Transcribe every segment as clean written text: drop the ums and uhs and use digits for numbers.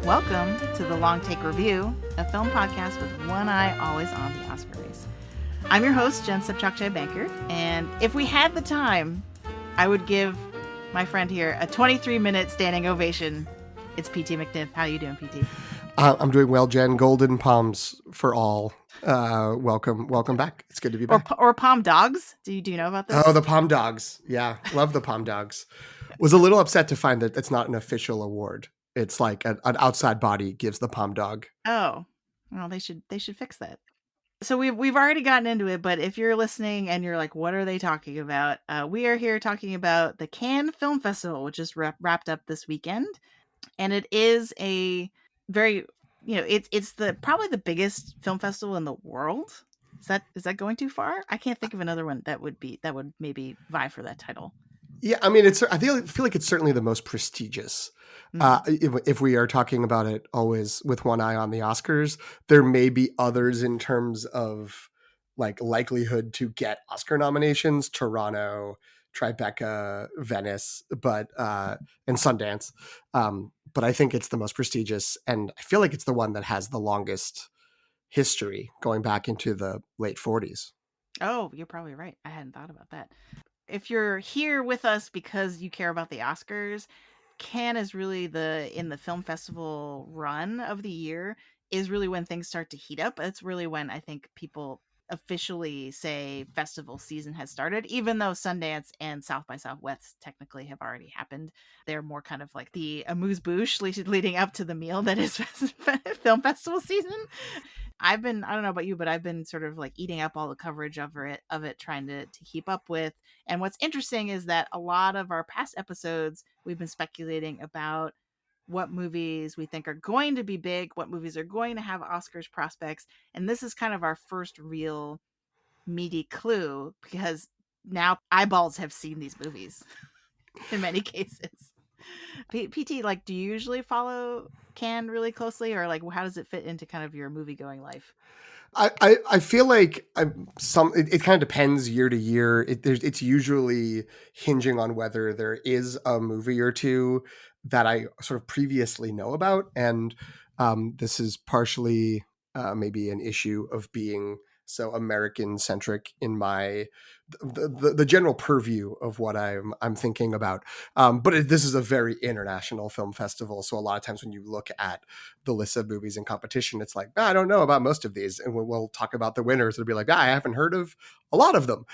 Welcome to the Long Take Review, a film podcast with one eye always on the Oscar race. I'm your host, Jen Subchakchai-Bankert, and if we had the time, I would give my friend here a 23-minute standing ovation. It's PT McNiff. How you doing, PT? I'm doing well, Jen. Golden palms for all. Welcome back. It's good to be back. Or palm dogs. Do you know about this? Oh, the palm dogs. Yeah, love the palm dogs. Was a little upset to find that it's not an official award. It's like an outside body gives the palm dog. Oh, well, they should fix that. So we've already gotten into it, but if you're listening and you're like, what are they talking about? We are here talking about the Cannes Film Festival, which just wrapped up this weekend. And it is a very, it's probably the biggest film festival in the world. Is that going too far? I can't think of another one that would maybe vie for that title. Yeah, I mean, I feel like it's certainly the most prestigious. If we are talking about it always with one eye on the Oscars, there may be others in terms of like likelihood to get Oscar nominations: Toronto, Tribeca, Venice, and Sundance. But I think it's the most prestigious, and I feel like it's the one that has the longest history, going back into the late 40s. Oh, you're probably right. I hadn't thought about that. If you're here with us because you care about the Oscars, Cannes is really in the film festival run of the year is really when things start to heat up. It's really when I think people officially say festival season has started, even though Sundance and South by Southwest technically have already happened. They're more kind of like the amuse-bouche leading up to the meal that is film festival season. I don't know about you, but I've been sort of like eating up all the coverage of it, trying to keep up with. And what's interesting is that a lot of our past episodes, we've been speculating about what movies we think are going to be big, what movies are going to have Oscars prospects. And this is kind of our first real meaty clue, because now eyeballs have seen these movies in many cases. PT, like, do you usually follow Cannes really closely, or like how does it fit into kind of your movie going life? I feel like it kind of depends year to year. It's usually hinging on whether there is a movie or two that I sort of previously know about, and this is partially maybe an issue of being so American centric in my the general purview of what I'm thinking about. But this is a very international film festival, so a lot of times when you look at the list of movies in competition, it's like, I don't know about most of these, and we'll talk about the winners. It'll be like, I haven't heard of a lot of them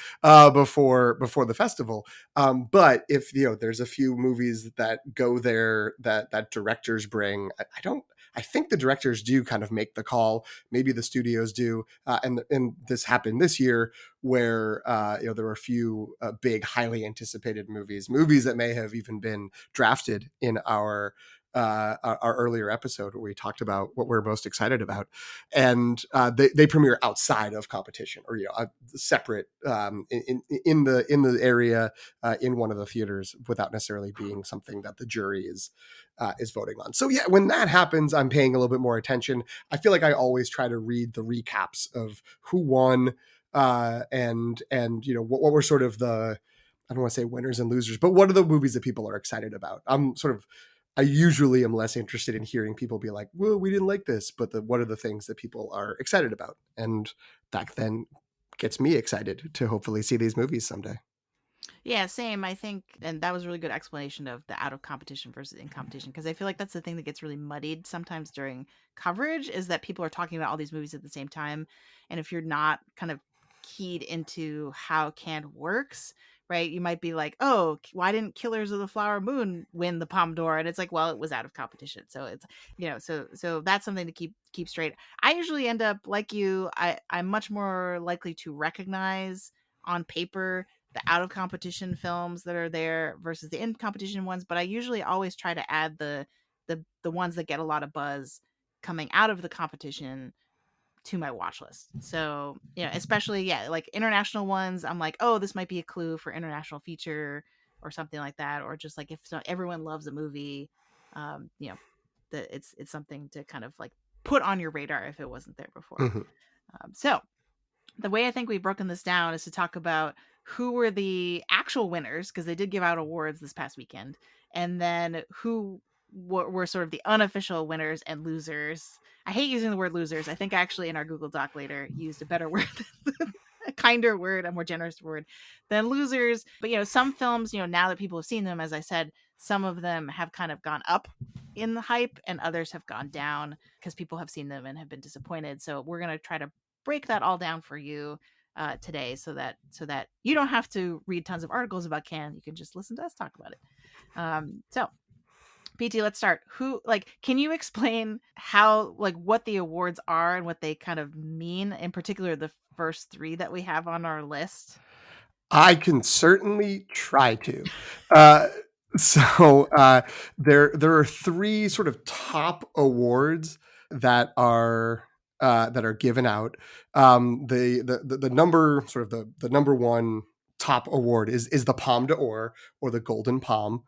before the festival. But if there's a few movies that go there that directors bring, I think the directors do kind of make the call. Maybe the studios do, and this happened this year where there were a few big, highly anticipated movies that may have even been drafted in our earlier episode where we talked about what we're most excited about, and they premiere outside of competition, or separate in the area in one of the theaters, without necessarily being something that the jury is voting on. So yeah, when that happens, I'm paying a little bit more attention. I feel like I always try to read the recaps of who won, and what were sort of the, I don't want to say winners and losers, but what are the movies that people are excited about. I usually am less interested in hearing people be like, well, we didn't like this, but what are the things that people are excited about? And that then gets me excited to hopefully see these movies someday. Yeah, same. I think, and that was a really good explanation of the out of competition versus in competition, because I feel like that's the thing that gets really muddied sometimes during coverage, is that people are talking about all these movies at the same time. And if you're not kind of keyed into how Cannes works, right, you might be like, oh, why didn't Killers of the Flower Moon win the Palme d'Or? And it's like, well, it was out of competition. So it's, so that's something to keep straight. I usually end up like you. I'm much more likely to recognize on paper the out of competition films that are there versus the in competition ones, but I usually always try to add the ones that get a lot of buzz coming out of the competition to my watch list. So, especially like international ones, I'm like, oh, this might be a clue for international feature or something like that, or just like if everyone loves a movie, it's something to kind of like put on your radar if it wasn't there before. Mm-hmm. So the way I think we've broken this down is to talk about who were the actual winners, because they did give out awards this past weekend, and then who were sort of the unofficial winners and losers. I hate using the word losers. I think actually in our Google Doc later used a better word, a kinder word, a more generous word than losers. But some films, now that people have seen them, as I said, some of them have kind of gone up in the hype and others have gone down because people have seen them and have been disappointed. So we're going to try to break that all down for you today, so that you don't have to read tons of articles about Cannes. You can just listen to us talk about it. So PT, let's start. Can you explain how, what the awards are and what they kind of mean, in particular the first three that we have on our list? I can certainly try to. Uh, so there are three sort of top awards that are given out. The number sort of the number one top award is the Palme d'Or, or the Golden Palm,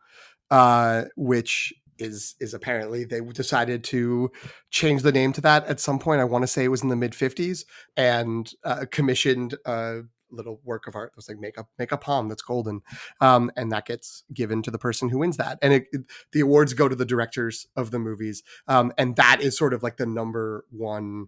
which is apparently they decided to change the name to that at some point. I want to say it was in the mid 50s, and commissioned a little work of art that was like make a palm that's golden, and that gets given to the person who wins that. And the awards go to the directors of the movies, and that is sort of like the number one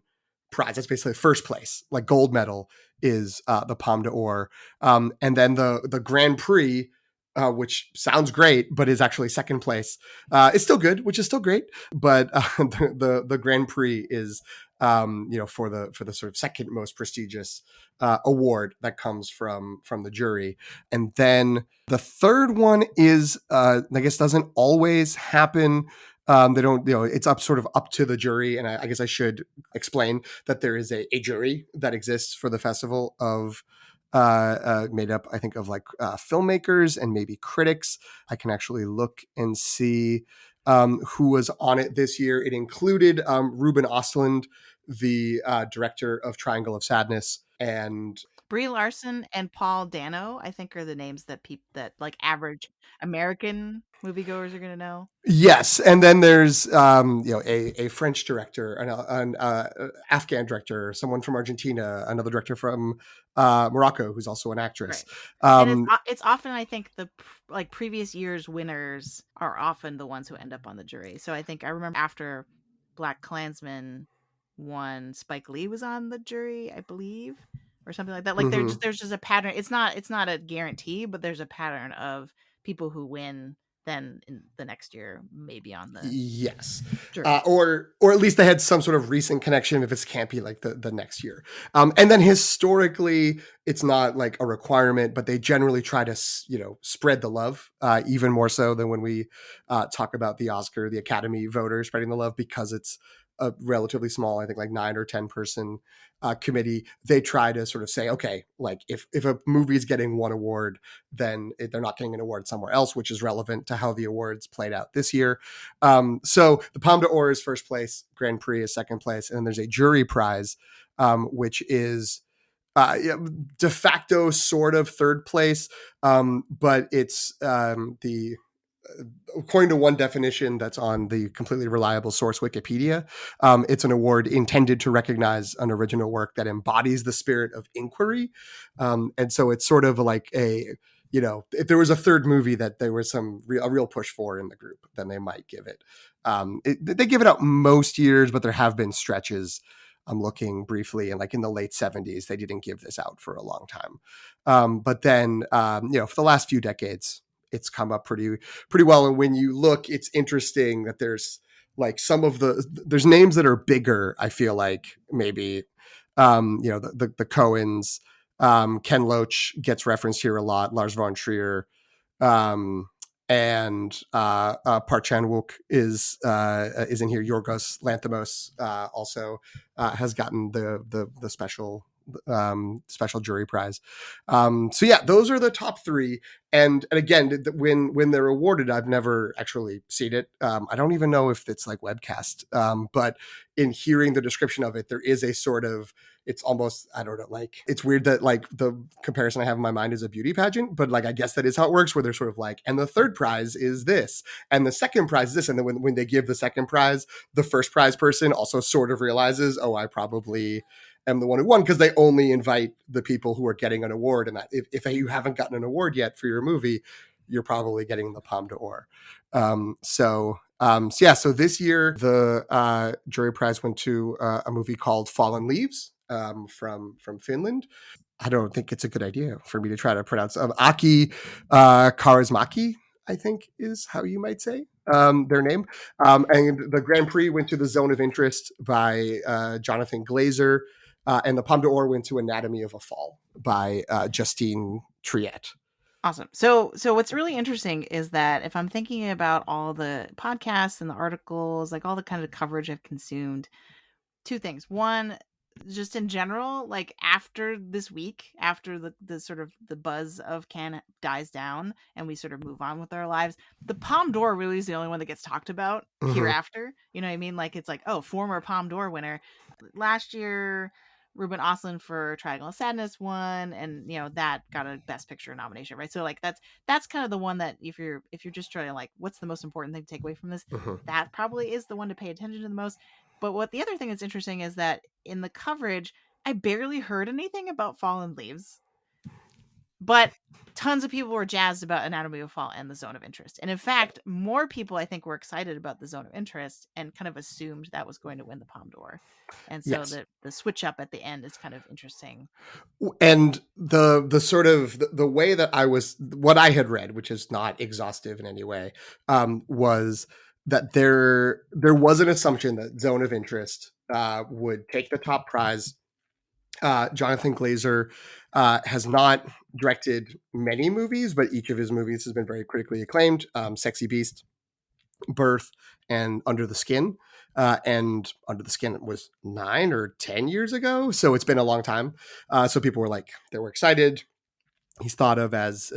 prize. That's basically first place. Like gold medal is the Palme d'Or, and then the Grand Prix, which sounds great, but is actually second place. It's still good, which is still great, but the Grand Prix is for the sort of second most prestigious award that comes from the jury. And then the third one is, I guess, doesn't always happen. They don't, it's up to the jury. And I guess I should explain that there is a jury that exists for the festival of made up, I think, of like filmmakers and maybe critics. I can actually look and see who was on it this year. It included Ruben Ostlund, the director of Triangle of Sadness, and Brie Larson and Paul Dano, I think, are the names that people that like average American moviegoers are going to know. yes, and then there's a French director, an Afghan director, someone from Argentina, another director from Morocco who's also an actress. Right. And Um, it's often, I think, previous year's winners are often the ones who end up on the jury. So I think I remember after Black Klansman won, Spike Lee was on the jury, I believe, or something like that. Like mhm. there's just a pattern. It's not a guarantee, but there's a pattern of people who win then in the next year maybe on the Yes, jury. or at least they had some sort of recent connection. If it can't be like the next year, and then historically, it's not like a requirement, but they generally try to spread the love even more so than when we talk about the Oscar, the Academy voters spreading the love, because it's a relatively small, I think like 9 or 10 person committee. They try to sort of say, okay, like if a movie is getting one award, then they're not getting an award somewhere else, which is relevant to how the awards played out this year. So the Palme d'Or is first place, Grand Prix is second place, and then there's a jury prize, which is de facto sort of third place, but it's the according to one definition that's on the completely reliable source Wikipedia, it's an award intended to recognize an original work that embodies the spirit of inquiry. And so it's sort of like if there was a third movie that there was a real push for in the group, then they might give it. They give it out most years, but there have been stretches. I'm looking briefly, and like in the late 70s, they didn't give this out for a long time. But then, for the last few decades, it's come up pretty well. And when you look, it's interesting that there's like there's names that are bigger. I feel like maybe, the Coens, Ken Loach gets referenced here a lot, Lars von Trier, um, and Park Chan-wook is in here. Yorgos Lanthimos also has gotten the special jury prize. So yeah, those are the top three. And again, when they're awarded, I've never actually seen it. I don't even know if it's like webcast. But in hearing the description of it, there is a sort of, it's almost, I don't know, like it's weird that like the comparison I have in my mind is a beauty pageant, but like I guess that is how it works, where they're sort of like, and the third prize is this, and the second prize is this, and then when they give the second prize, the first prize person also sort of realizes, oh, I probably am the one who won, because they only invite the people who are getting an award. And that if you haven't gotten an award yet for your movie, you're probably getting the Palme d'Or. So this year the jury prize went to a movie called Fallen Leaves, from Finland. I don't think it's a good idea for me to try to pronounce Aki Kaurismäki, I think is how you might say their name. And the Grand Prix went to The Zone of Interest by Jonathan Glazer, and the Palme d'Or went to Anatomy of a Fall by Justine Triet. Awesome. So what's really interesting is that if I'm thinking about all the podcasts and the articles, like all the kind of coverage I've consumed, two things. One, just in general, like after this week, after the sort of the buzz of Cannes dies down and we sort of move on with our lives, the Palme d'Or really is the only one that gets talked about Mm-hmm. hereafter. You know what I mean? Like it's like, oh, former Palme d'Or winner. Last year, Ruben Östlund for Triangle of Sadness won, and that got a Best Picture nomination, right? So like that's kind of the one that if you're just trying to like, what's the most important thing to take away from this? Mm-hmm. That probably is the one to pay attention to the most. But what the other thing that's interesting is that in the coverage, I barely heard anything about Fallen Leaves, but tons of people were jazzed about Anatomy of a Fall and The Zone of Interest. And in fact, more people I think were excited about The Zone of Interest and kind of assumed that was going to win the Palme d'Or. And so Yes. the switch up at the end is kind of interesting. And the sort of the way that what I had read, which is not exhaustive in any way, was that there was an assumption that Zone of Interest would take the top prize. Jonathan Glazer has not directed many movies, but each of his movies has been very critically acclaimed. Sexy Beast, Birth, and Under the Skin. And Under the Skin was 9 or 10 years ago, so it's been a long time. So people were like, they were excited. He's thought of as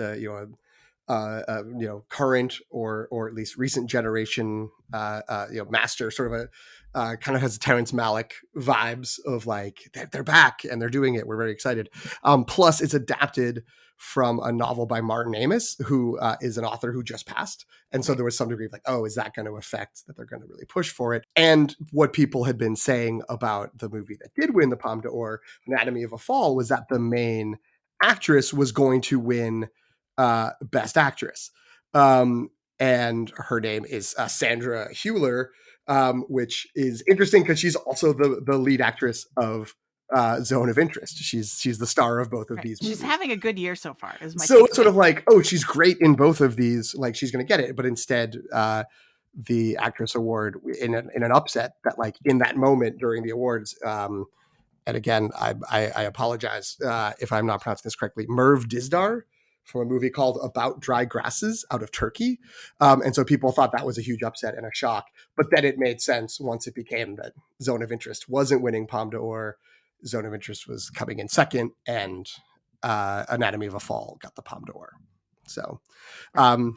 current or at least recent generation master, sort of a kind of has Terrence Malick vibes of like they're back and they're doing it. We're very excited. Plus, it's adapted from a novel by Martin Amis, who is an author who just passed. And so Right. there was some degree of like, oh, is that going to affect that they're going to really push for it? And what people had been saying about the movie that did win the Palme d'Or, Anatomy of a Fall, was that the main actress was going to win Best Actress. And her name is Sandra Hüller, which is interesting because she's also the lead actress of Zone of Interest. She's the star of both of Right. these She's movies. having a good year so far, is my So it's sort takeaway. of like, oh, she's great in both of these. Like she's going to get it, but instead, the actress award in an upset that like in that moment during the awards. And again, I apologize if I'm not pronouncing this correctly. Merv Dizdar from a movie called About Dry Grasses out of Turkey. And so people thought that was a huge upset and a shock. But then it made sense once it became that Zone of Interest wasn't winning Palme d'Or. Zone of Interest was coming in second, and Anatomy of a Fall got the Palme d'Or. So, Right.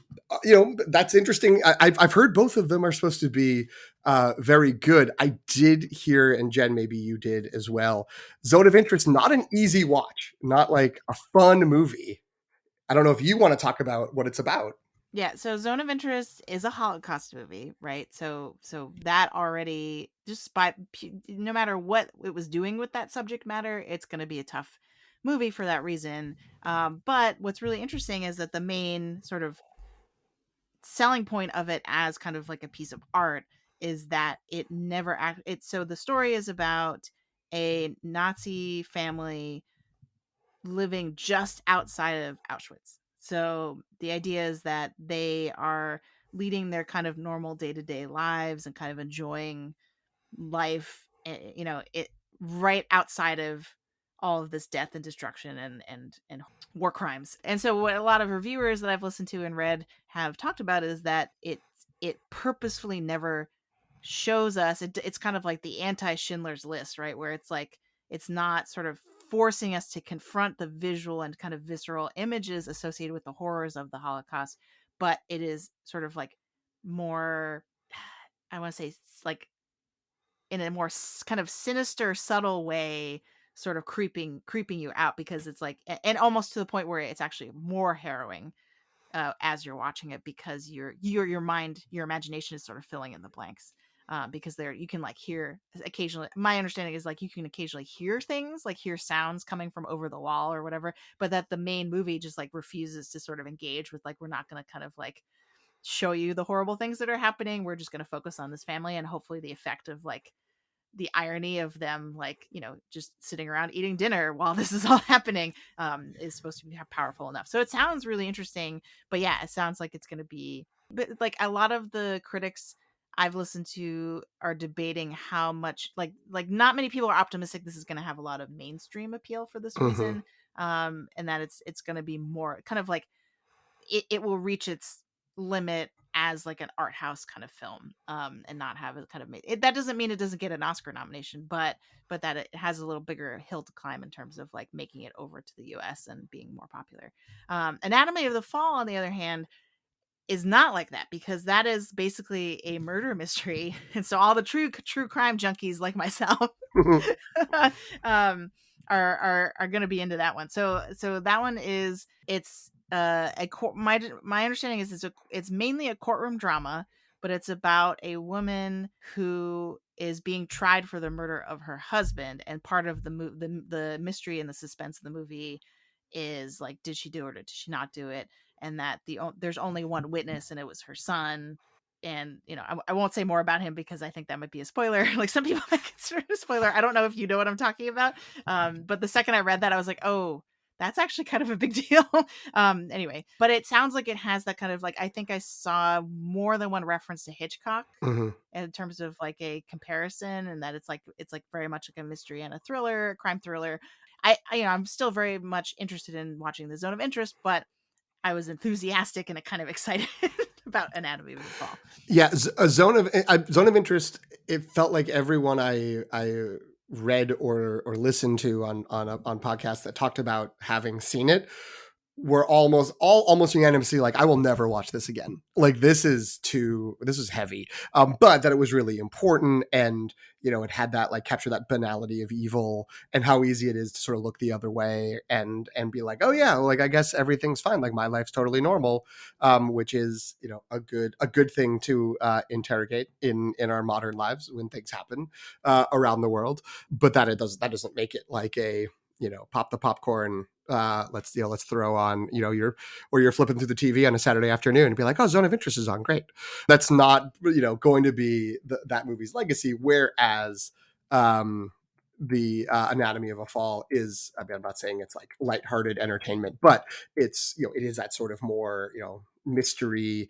That's interesting. I've heard both of them are supposed to be very good. I did hear, and Jen, maybe you did as well. Zone of Interest, not an easy watch, not like a fun movie. I don't know if you want to talk about what it's about. Yeah, so Zone of Interest is a Holocaust movie, right? So that already, just by no matter what it was doing with that subject matter, it's going to be a tough movie for that reason. But what's really interesting is that the main sort of selling point of it as kind of like a piece of art is that it never act. It's so the story is about a Nazi family living just outside of Auschwitz. So the idea is that they are leading their kind of normal day-to-day lives and kind of enjoying life, it right outside of all of this death and destruction and war crimes. And so what a lot of reviewers that I've listened to and read have talked about is that it purposefully never shows us it's kind of like the anti Schindler's List, right, where it's like it's not sort of forcing us to confront the visual and kind of visceral images associated with the horrors of the Holocaust, but it is sort of like more, I want to say, like in a more kind of sinister, subtle way, sort of creeping you out, because it's like, and almost to the point where it's actually more harrowing as you're watching it, because your mind, your imagination is sort of filling in the blanks. because there you can like hear occasionally. My understanding is like you can occasionally hear things, like hear sounds coming from over the wall or whatever, but that the main movie just like refuses to sort of engage with like we're not going to kind of like show you the horrible things that are happening. We're just going to focus on this family and hopefully the effect of like the irony of them like just sitting around eating dinner while this is all happening is supposed to be powerful enough. So it sounds really interesting, but yeah, it sounds like it's going to be, but like a lot of the critics I've listened to are debating how much like not many people are optimistic this is going to have a lot of mainstream appeal for this Mm-hmm. reason, and that it's going to be more kind of like it will reach its limit as like an art house kind of film, and not have it kind of made it. That doesn't mean it doesn't get an Oscar nomination, but that it has a little bigger hill to climb in terms of like making it over to the US and being more popular. Anatomy of the Fall, on the other hand, is not like that because that is basically a murder mystery. And so all the true crime junkies like myself um are going to be into that one. So that one is it's my understanding is it's mainly a courtroom drama, but it's about a woman who is being tried for the murder of her husband, and part of the mystery and the suspense of the movie is like, did she do it or did she not do it? And that there's only one witness and it was her son. And I won't say more about him because I think that might be a spoiler. Like some people might consider it a spoiler. I don't know if you know what I'm talking about, but the second I read that I was like, oh, that's actually kind of a big deal. Anyway, but it sounds like it has that kind of like, I think I saw more than one reference to Hitchcock Mm-hmm. in terms of like a comparison, and that it's like very much like a mystery and a thriller, crime thriller. I'm still very much interested in watching The Zone of Interest, but I was enthusiastic and kind of excited about Anatomy of the Fall. Yeah, zone of interest. It felt like everyone I read or listened to on podcasts that talked about having seen it were almost unanimously like, I will never watch this again. Like this is heavy. But that it was really important, and it had that like capture that banality of evil and how easy it is to sort of look the other way and be like, oh yeah, like I guess everything's fine. Like my life's totally normal, which is a good thing to interrogate in our modern lives when things happen around the world. But that doesn't make it like a pop the popcorn, let's throw on you're flipping through the TV on a Saturday afternoon and be like, oh, Zone of Interest is on, great. That's not going to be that movie's legacy. Whereas the Anatomy of a Fall is, I mean, I'm not saying it's like lighthearted entertainment, but it's it is that sort of more mystery,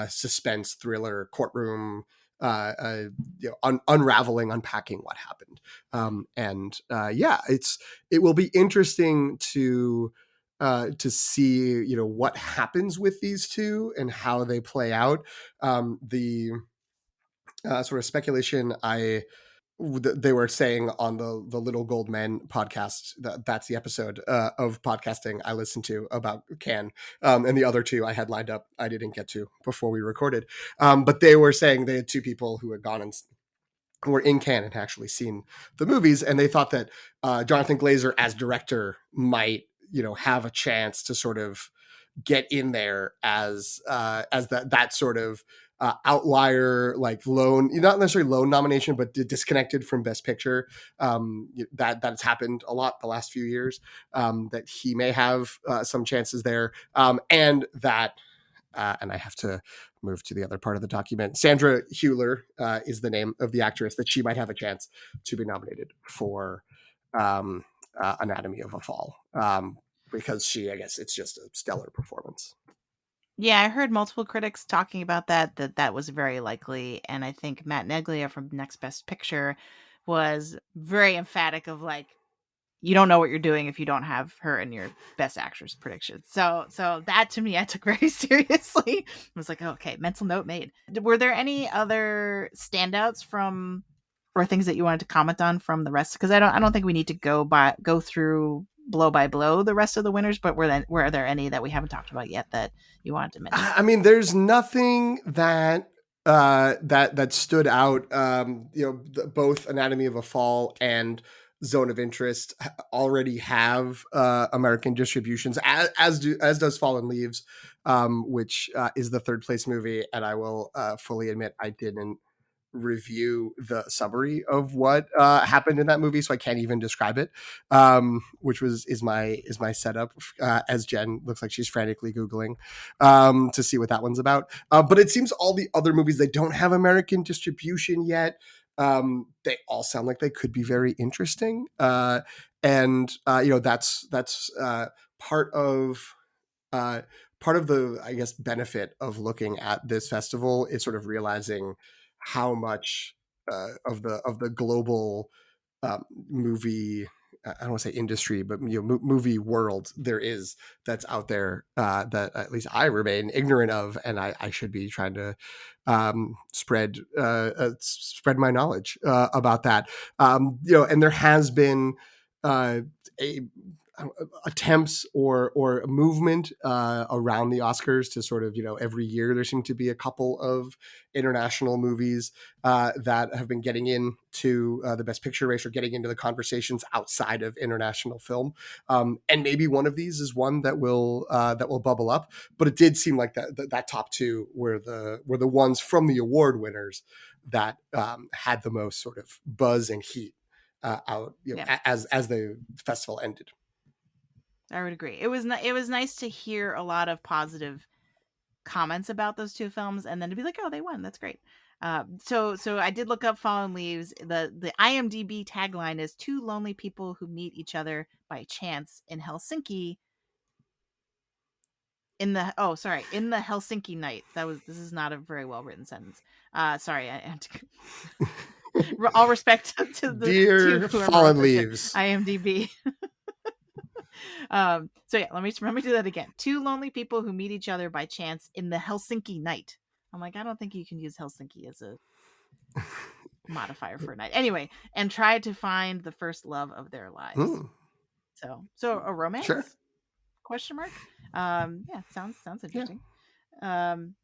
suspense, thriller, courtroom, unraveling, unpacking what happened. And yeah, it will be interesting to see what happens with these two and how they play out. The sort of speculation they were saying on the Little Gold Men podcast, that's the episode of podcasting I listened to about Cannes, and the other two I had lined up I didn't get to before we recorded, but they were saying they had two people who had gone and who were in Cannes and actually seen the movies, and they thought that Jonathan Glazer as director might have a chance to sort of get in there as that sort of outlier, like lone, not necessarily lone nomination, but disconnected from Best Picture. That's happened a lot the last few years. That he may have some chances there, and that. And I have to move to the other part of the document. Sandra Hüller is the name of the actress, that she might have a chance to be nominated for Anatomy of a Fall, because I guess it's just a stellar performance. Yeah, I heard multiple critics talking about that was very likely, and I think Matt Neglia from Next Best Picture was very emphatic of like, you don't know what you're doing if you don't have her in your Best Actress prediction. So that to me I took very seriously. I was like, oh, okay, mental note made. Were there any other standouts from or things that you wanted to comment on from the rest? Because I don't think we need to go through blow by blow the rest of the winners, but were there any that we haven't talked about yet that you wanted to mention? I mean, there's nothing that stood out. Both Anatomy of a Fall and Zone of Interest already have American distributions, as does Fallen Leaves, which is the third place movie. And I will fully admit I didn't review the summary of what happened in that movie, so I can't even describe it. Which is my setup. As Jen looks like she's frantically googling to see what that one's about. But it seems all the other movies, they don't have American distribution yet. They all sound like they could be very interesting, and that's part of uh, part of the, I guess, benefit of looking at this festival is sort of realizing how much of the global movie, I don't want to say industry, but movie world there is that's out there that at least I remain ignorant of, and I should be trying to spread my knowledge about that. And there has been a attempts or movement around the Oscars to sort of, every year there seem to be a couple of international movies that have been getting into the Best Picture race or getting into the conversations outside of international film. And maybe one of these is one that will bubble up. But it did seem like that top two were the ones from the award winners that had the most sort of buzz and heat out, Yeah, as the festival ended. I would agree. It was nice to hear a lot of positive comments about those two films, and then to be like, oh, they won. That's great. So I did look up Fallen Leaves. The IMDb tagline is two lonely people who meet each other by chance in Helsinki. In the Helsinki night. This is not a very well written sentence. Sorry, I had to. All respect to Dear whoever wrote Fallen this at Leaves. IMDb. So yeah, let me do that again. Two lonely people who meet each other by chance in the Helsinki night. I'm like, I don't think you can use Helsinki as a modifier for night. Anyway, and try to find the first love of their lives. Hmm, So a sure. romance? Question mark. Yeah, sounds Yeah. interesting. Um,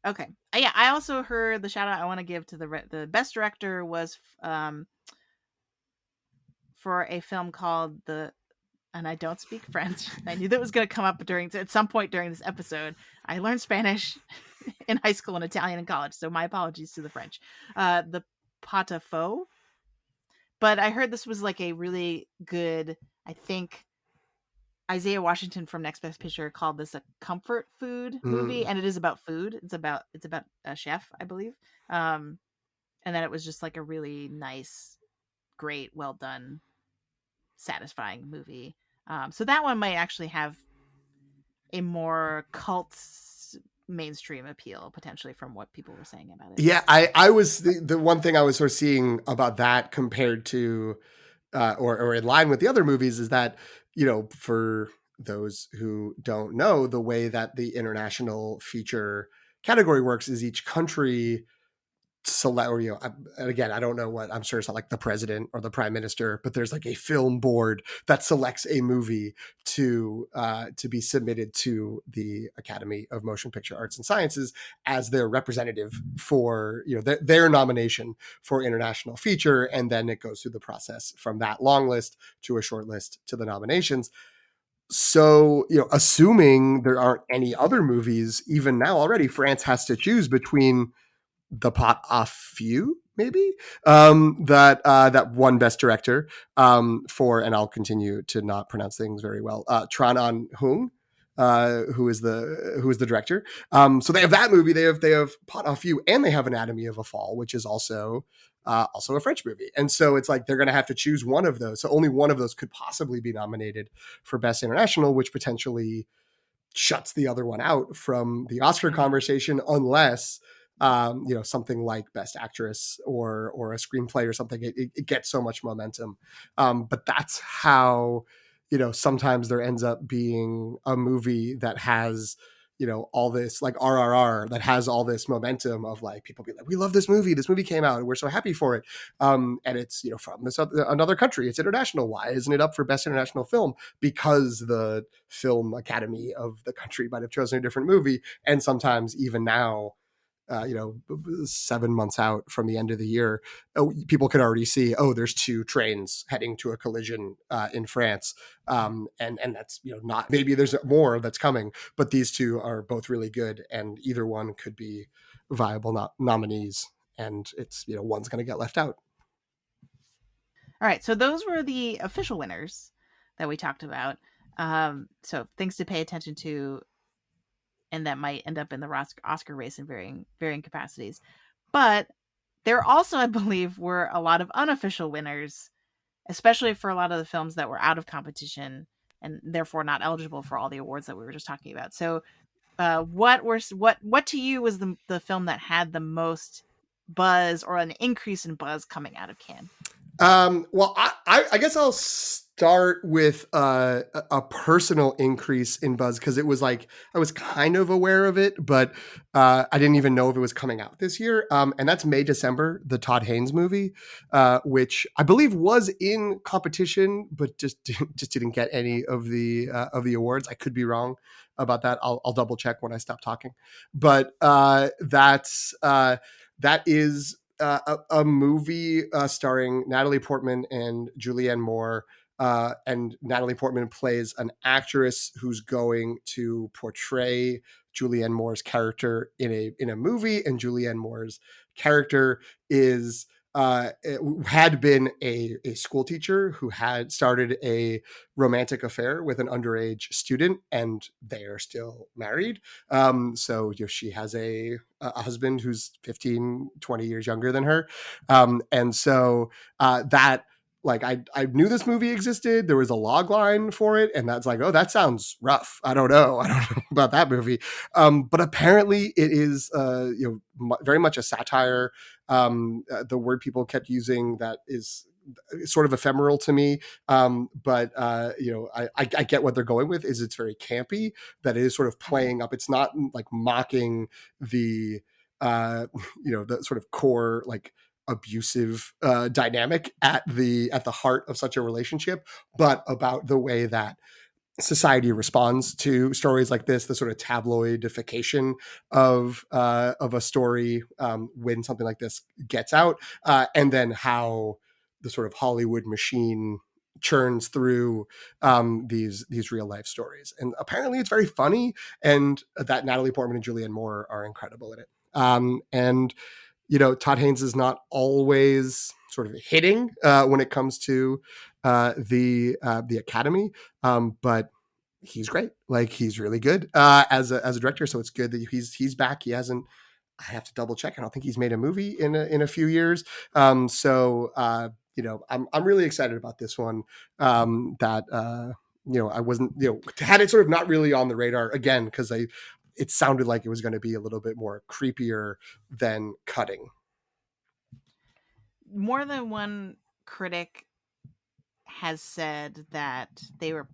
okay. Yeah, I also heard the shout out I want to give to the best director was for a film called the and I don't speak French. I knew that was going to come up at some point during this episode. I learned Spanish in high school and Italian in college, so my apologies to the French. The pot au feu, but I heard this was like a really good. I think Isaiah Washington from Next Best Picture called this a comfort food movie, Mm. and it is about food. It's about a chef, I believe. Um, and then it was just like a really nice, great, well done, satisfying movie. So that one might actually have a more cult mainstream appeal potentially from what people were saying about it. Yeah, I was the one thing I was sort of seeing about that compared to or in line with the other movies is that, for those who don't know, the way that the international feature category works is each country select, or and again, I don't know what, I'm sure it's not like the president or the prime minister, but there's like a film board that selects a movie to be submitted to the Academy of Motion Picture Arts and Sciences as their representative for, their nomination for international feature, and then it goes through the process from that long list to a short list to the nominations. So, assuming there aren't any other movies, even now already, France has to choose between the pot off few maybe that won best director and I'll continue to not pronounce things very well, Tran An Hung, who is the director. So they have that movie, they have Pot Off You, and they have Anatomy of a Fall, which is also a French movie. And so it's like they're going to have to choose one of those. So only one of those could possibly be nominated for Best International, which potentially shuts the other one out from the Oscar Mm-hmm. conversation, unless something like Best Actress or a screenplay or something. It gets so much momentum, but that's how, sometimes there ends up being a movie that has, all this, like RRR, that has all this momentum of like people be like, we love this movie. This movie came out and we're so happy for it. And it's, from another country. It's international. Why isn't it up for Best International Film? Because the film academy of the country might have chosen a different movie. And sometimes even now, 7 months out from the end of the year, people can already see, there's two trains heading to a collision in France. And that's, not, maybe there's more that's coming, but these two are both really good, and either one could be viable nominees. and it's, one's going to get left out. All right, so those were the official winners that we talked about. So things to pay attention to, and that might end up in the Oscar race in varying capacities. But there also, I believe, were a lot of unofficial winners, especially for a lot of the films that were out of competition and therefore not eligible for all the awards that we were just talking about. So, what to you was the film that had the most buzz or an increase in buzz coming out of Cannes? Well, I guess I'll start with a personal increase in buzz, because it was like I was kind of aware of it, but I didn't even know if it was coming out this year. And that's May December, the Todd Haynes movie, which I believe was in competition, but just didn't get any of the awards. I could be wrong about that. I'll double check when I stop talking. But that is a movie starring Natalie Portman and Julianne Moore. And Natalie Portman plays an actress who's going to portray Julianne Moore's character in a movie, and Julianne Moore's character is had been a school teacher who had started a romantic affair with an underage student, and they are still married. So she has a husband who's 15, 20 years younger than her. And so that, like, I knew this movie existed. There was a log line for it, and that's like, oh, that sounds rough. I don't know about that movie. But apparently it is very much a satire. The word people kept using that is sort of ephemeral to me. But I get what they're going with. Is it's very campy, that it is sort of playing up. It's not like mocking the the sort of core, like, abusive dynamic at the heart of such a relationship, but about the way that society responds to stories like this, the sort of tabloidification of a story when something like this gets out, and then how the sort of Hollywood machine churns through these real life stories. And apparently, it's very funny, and that Natalie Portman and Julianne Moore are incredible in it. And Todd Haynes is not always sort of hitting when it comes to the Academy, but he's great. Like, he's really good as a director. So it's good that he's back. He hasn't. I have to double check. I don't think he's made a movie in a few years. I'm really excited about this one. I wasn't, had it sort of not really on the radar again, because it sounded like it was going to be a little bit more creepier than cutting. More than one critic has said that they were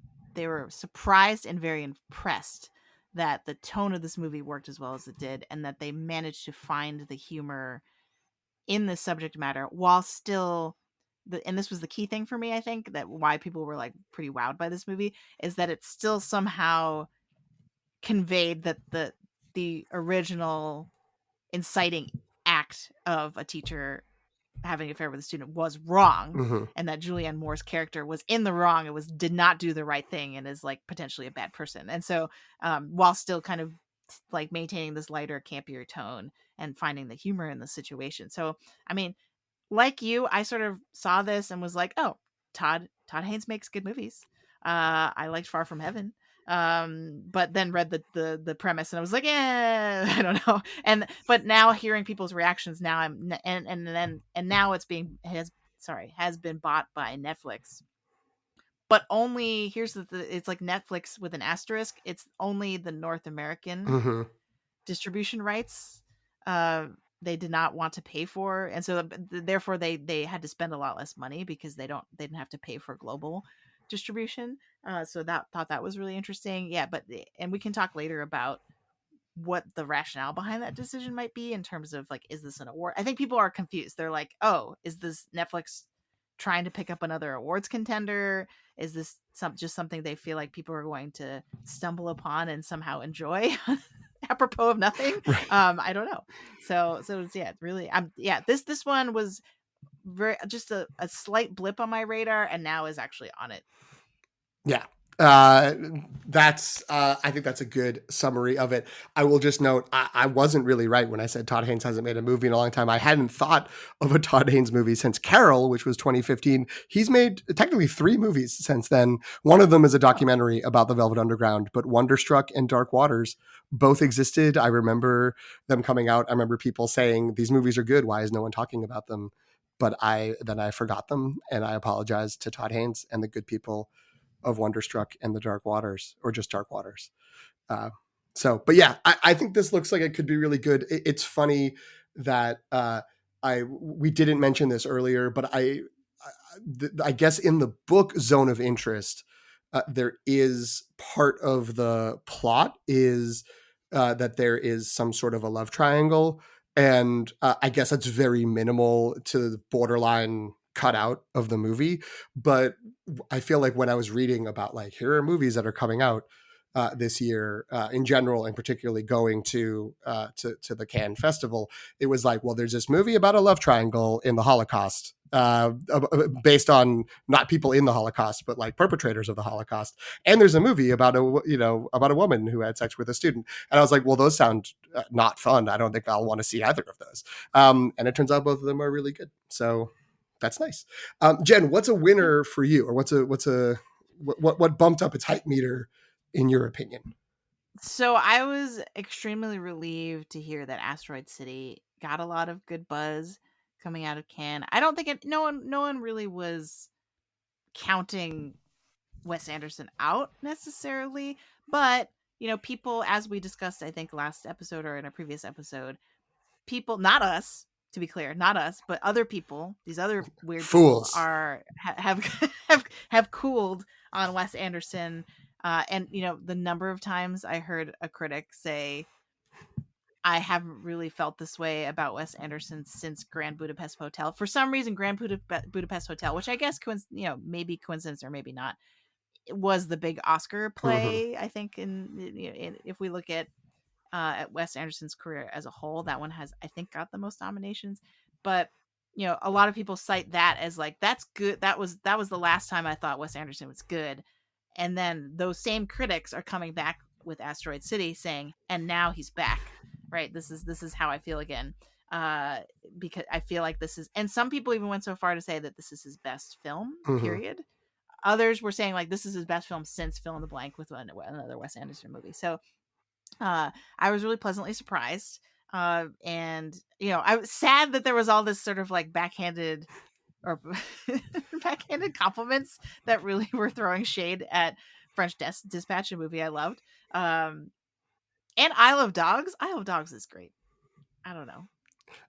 surprised and very impressed that the tone of this movie worked as well as it did, and that they managed to find the humor in the subject matter while still and this was the key thing for me, I think, that why people were like pretty wowed by this movie, is that it still somehow conveyed that the original inciting act of a teacher having an affair with a student was wrong, Mm-hmm. and that Julianne Moore's character was in the wrong. It was did not do the right thing and is like potentially a bad person. And so while still kind of like maintaining this lighter, campier tone and finding the humor in the situation. So I mean, like you, I sort of saw this and was like, oh, Todd Haynes makes good movies. I liked Far From Heaven. But then read the premise and I was like, I don't know. But now hearing people's reactions now, and now has been bought by Netflix. But only here's it's like Netflix with an asterisk. It's only the North American Mm-hmm. distribution rights. Uh, they did not want to pay for, and so therefore they had to spend a lot less money because they didn't have to pay for global distribution. So that was really interesting. Yeah, but and we can talk later about what the rationale behind that decision might be in terms of like, is this an award? I think people are confused. They're like, oh, is this Netflix trying to pick up another awards contender? Is this just something they feel like people are going to stumble upon and somehow enjoy apropos of nothing? Right. I don't know. So it's, yeah, really, this one was very just a slight blip on my radar, and now is actually on it. Yeah. Uh, that's I think that's a good summary of it. I will just note I wasn't really right when I said Todd Haynes hasn't made a movie in a long time. I hadn't thought of a Todd Haynes movie since Carol, which was 2015. He's made technically 3 movies since then. One of them is a Oh, documentary about the Velvet Underground, but Wonderstruck and Dark Waters both existed. I remember them coming out. I remember people saying these movies are good. Why is no one talking about them? But I forgot them, and I apologize to Todd Haynes and the good people of Wonderstruck and the Dark Waters, or just Dark Waters. Uh, but yeah, I think this looks like it could be really good. It's funny that we didn't mention this earlier, but I guess in the book Zone of Interest, there is part of the plot is that there is some sort of a love triangle, and I guess that's very minimal to the borderline cutout of the movie. But I feel like when I was reading about like here are movies that are coming out this year in general, and particularly going to the Cannes Festival, it was like, well, there's this movie about a love triangle in the Holocaust, based on not people in the Holocaust, but like perpetrators of the Holocaust. And there's a movie about about a woman who had sex with a student. And I was like, well, those sound not fun. I don't think I'll want to see either of those. And it turns out both of them are really good. So that's nice. Jen, what's a yeah. winner for you, or what bumped up its hype meter in your opinion? So I was extremely relieved to hear that Asteroid City got a lot of good buzz coming out of Cannes. I don't think no one really was counting Wes Anderson out necessarily, but people, as we discussed, I think last episode or in a previous episode, people, not us, to be clear, not us, but other people, these other weird people Fools. are have cooled on Wes Anderson. And the number of times I heard a critic say, I haven't really felt this way about Wes Anderson since Grand Budapest Hotel. For some reason, Grand Budapest Hotel, which I guess maybe coincidence or maybe not, was the big Oscar Mm-hmm. play. I think if we look at Wes Anderson's career as a whole, that one has, I think, got the most nominations. But a lot of people cite that as like, that's good. That was the last time I thought Wes Anderson was good. And then those same critics are coming back with Asteroid City saying, and now he's back. Right? This is how I feel again. Uh, because I feel like this is, and some people even went so far to say that this is his best film. Mm-hmm. Period. Others were saying like this is his best film since fill in the blank with another Wes Anderson movie. So I was really pleasantly surprised. And I was sad that there was all this sort of like backhanded or backhanded compliments that really were throwing shade at French Dispatch, a movie I loved. Um, and Isle of Dogs. Isle of Dogs is great. I don't know.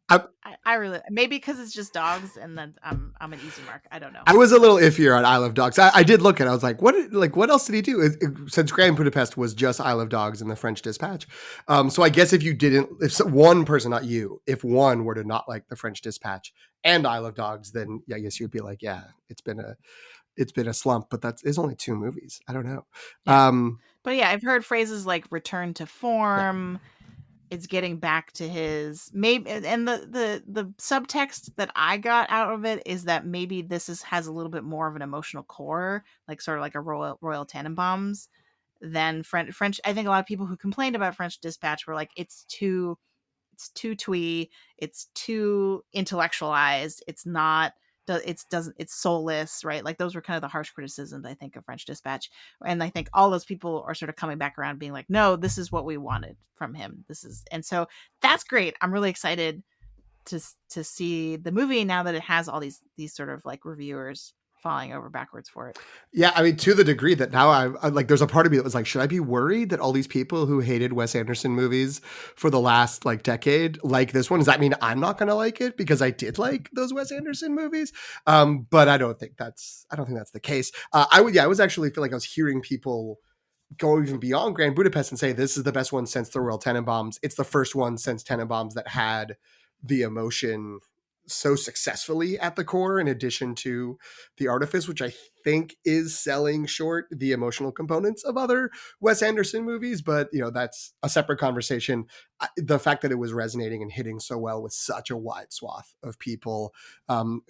I, I really, maybe because it's just dogs, and then I'm an easy mark. I don't know. I was a little iffier on Isle of Dogs. I did look at it. I was like, what else did he do? Since Grand Budapest was just Isle of Dogs and the French Dispatch. So I guess if one person, not you, if one were to not like the French Dispatch and Isle of Dogs, then yeah, I guess you'd be like, yeah, it's been a slump, but it's only 2 movies. I don't know. Yeah, Um, but yeah, I've heard phrases like "return to yeah. form." It's getting back to his maybe, and the subtext that I got out of it is that maybe has a little bit more of an emotional core, like sort of like a Royal Tenenbaums than French. I think a lot of people who complained about French Dispatch were like, it's too twee, it's too intellectualized, it's not, it's soulless, right? Like those were kind of the harsh criticisms I think of French Dispatch. And I think all those people are sort of coming back around being like, no, this is what we wanted from him. This is, and so that's great. I'm really excited to see the movie now that it has all these sort of like reviewers falling over backwards for it. Yeah, I mean, to the degree that now I like, there's a part of me that was like, should I be worried that all these people who hated Wes Anderson movies for the last like decade like this one? Does that mean I'm not going to like it because I did like those Wes Anderson movies? But I don't think that's the case. I was actually feel like I was hearing people go even beyond Grand Budapest and say this is the best one since the Royal Tenenbaums. It's the first one since Tenenbaums that had the emotion so successfully at the core, in addition to the artifice, which I think is selling short the emotional components of other Wes Anderson movies. But that's a separate conversation. The fact that it was resonating and hitting so well with such a wide swath of people, um,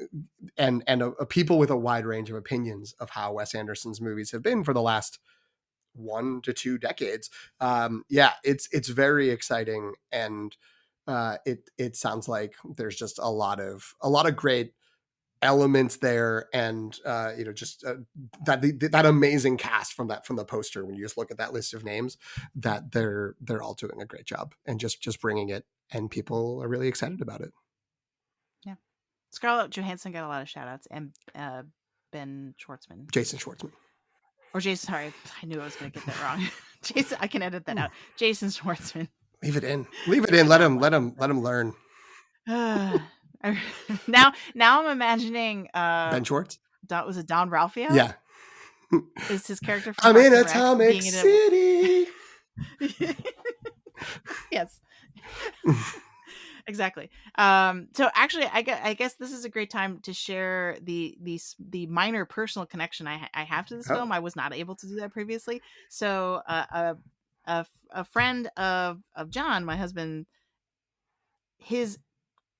and people with a wide range of opinions of how Wes Anderson's movies have been for the last 1 to 2 decades. Yeah, it's very exciting, and it sounds like there's just a lot of great elements there, and just that amazing cast from the poster. When you just look at that list of names, that they're all doing a great job and just bringing it, and people are really excited about it. Yeah. Scarlett Johansson got a lot of shout outs, and Ben Schwartzman. Jason Schwartzman. Or Jason, sorry, I knew I was going to get that wrong. Jason, I can edit that out. Jason Schwartzman. Leave it in. Let him learn. Now I'm imagining Ben Schwartz. Was it Don Ralphio? Yeah. Is his character from I'm in Atomic City. Yes. Exactly. So actually, I guess this is a great time to share the minor personal connection I have to this film. I was not able to do that previously. So a friend of John, my husband, his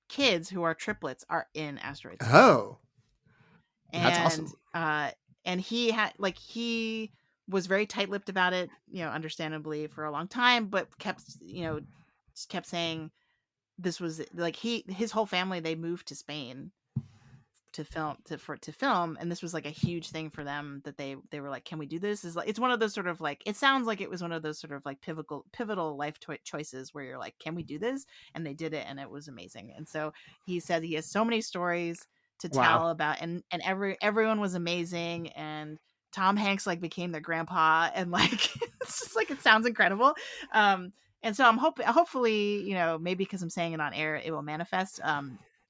kids, who are triplets, are in Asteroid. Oh, that's awesome. And he had he was very tight-lipped about it, understandably, for a long time, but kept saying this was his whole family, they moved to Spain to film, and this was like a huge thing for them, that they were like, can we do this? It's one of those sort of it sounds like it was one of those sort of pivotal life choices where you're like, can we do this? And they did it, and it was amazing. And so he said he has so many stories to tell about, and everyone was amazing, and Tom Hanks became their grandpa, and it's just it sounds incredible. And so I'm hopefully, maybe because I'm saying it on air, it will manifest.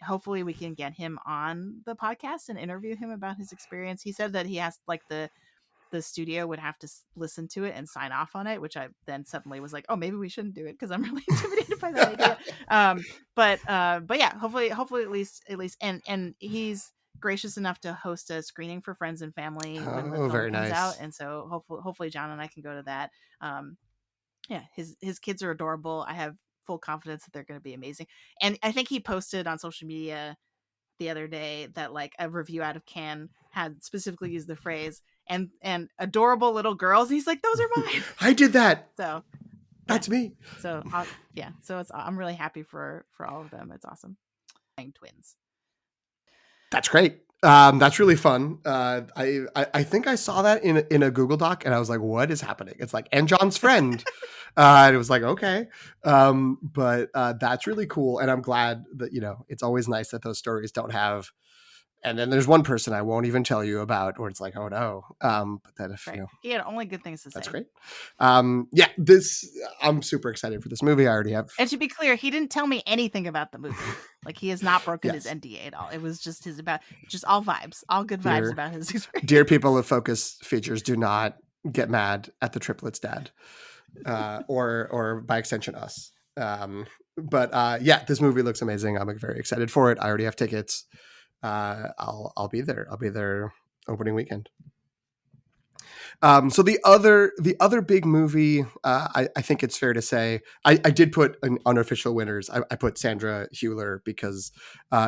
Hopefully we can get him on the podcast and interview him about his experience. He said that he has the studio would have to listen to it and sign off on it, which I then suddenly was like, oh, maybe we shouldn't do it, because I'm really intimidated by that idea. But yeah, hopefully at least, and he's gracious enough to host a screening for friends and family when the film comes out, and so hopefully John and I can go to that. Yeah, his kids are adorable. I have full confidence that they're going to be amazing. And I think he posted on social media the other day that a review out of Cannes had specifically used the phrase and adorable little girls. He's like, those are mine. I did that. So that's me. So yeah, so I'm really happy for all of them. It's awesome. Twins. That's great. That's really fun. I think I saw that in a Google Doc, and I was like, what is happening? It's and John's friend. And it was okay. But that's really cool. And I'm glad that, it's always nice that those stories don't have. And then there's one person I won't even tell you about, where it's oh no. But that if he had only good things to say. That's great. Yeah, I'm super excited for this movie. I already have. And to be clear, he didn't tell me anything about the movie. He has not broken his NDA at all. It was just all vibes, all good vibes about his experience. Dear people of Focus Features, do not get mad at the triplets' dad, or by extension us. But yeah, this movie looks amazing. I'm very excited for it. I already have tickets. I'll be there. I'll be there opening weekend. So the other big movie, I think it's fair to say, I did put an unofficial winners. I put Sandra Hüller because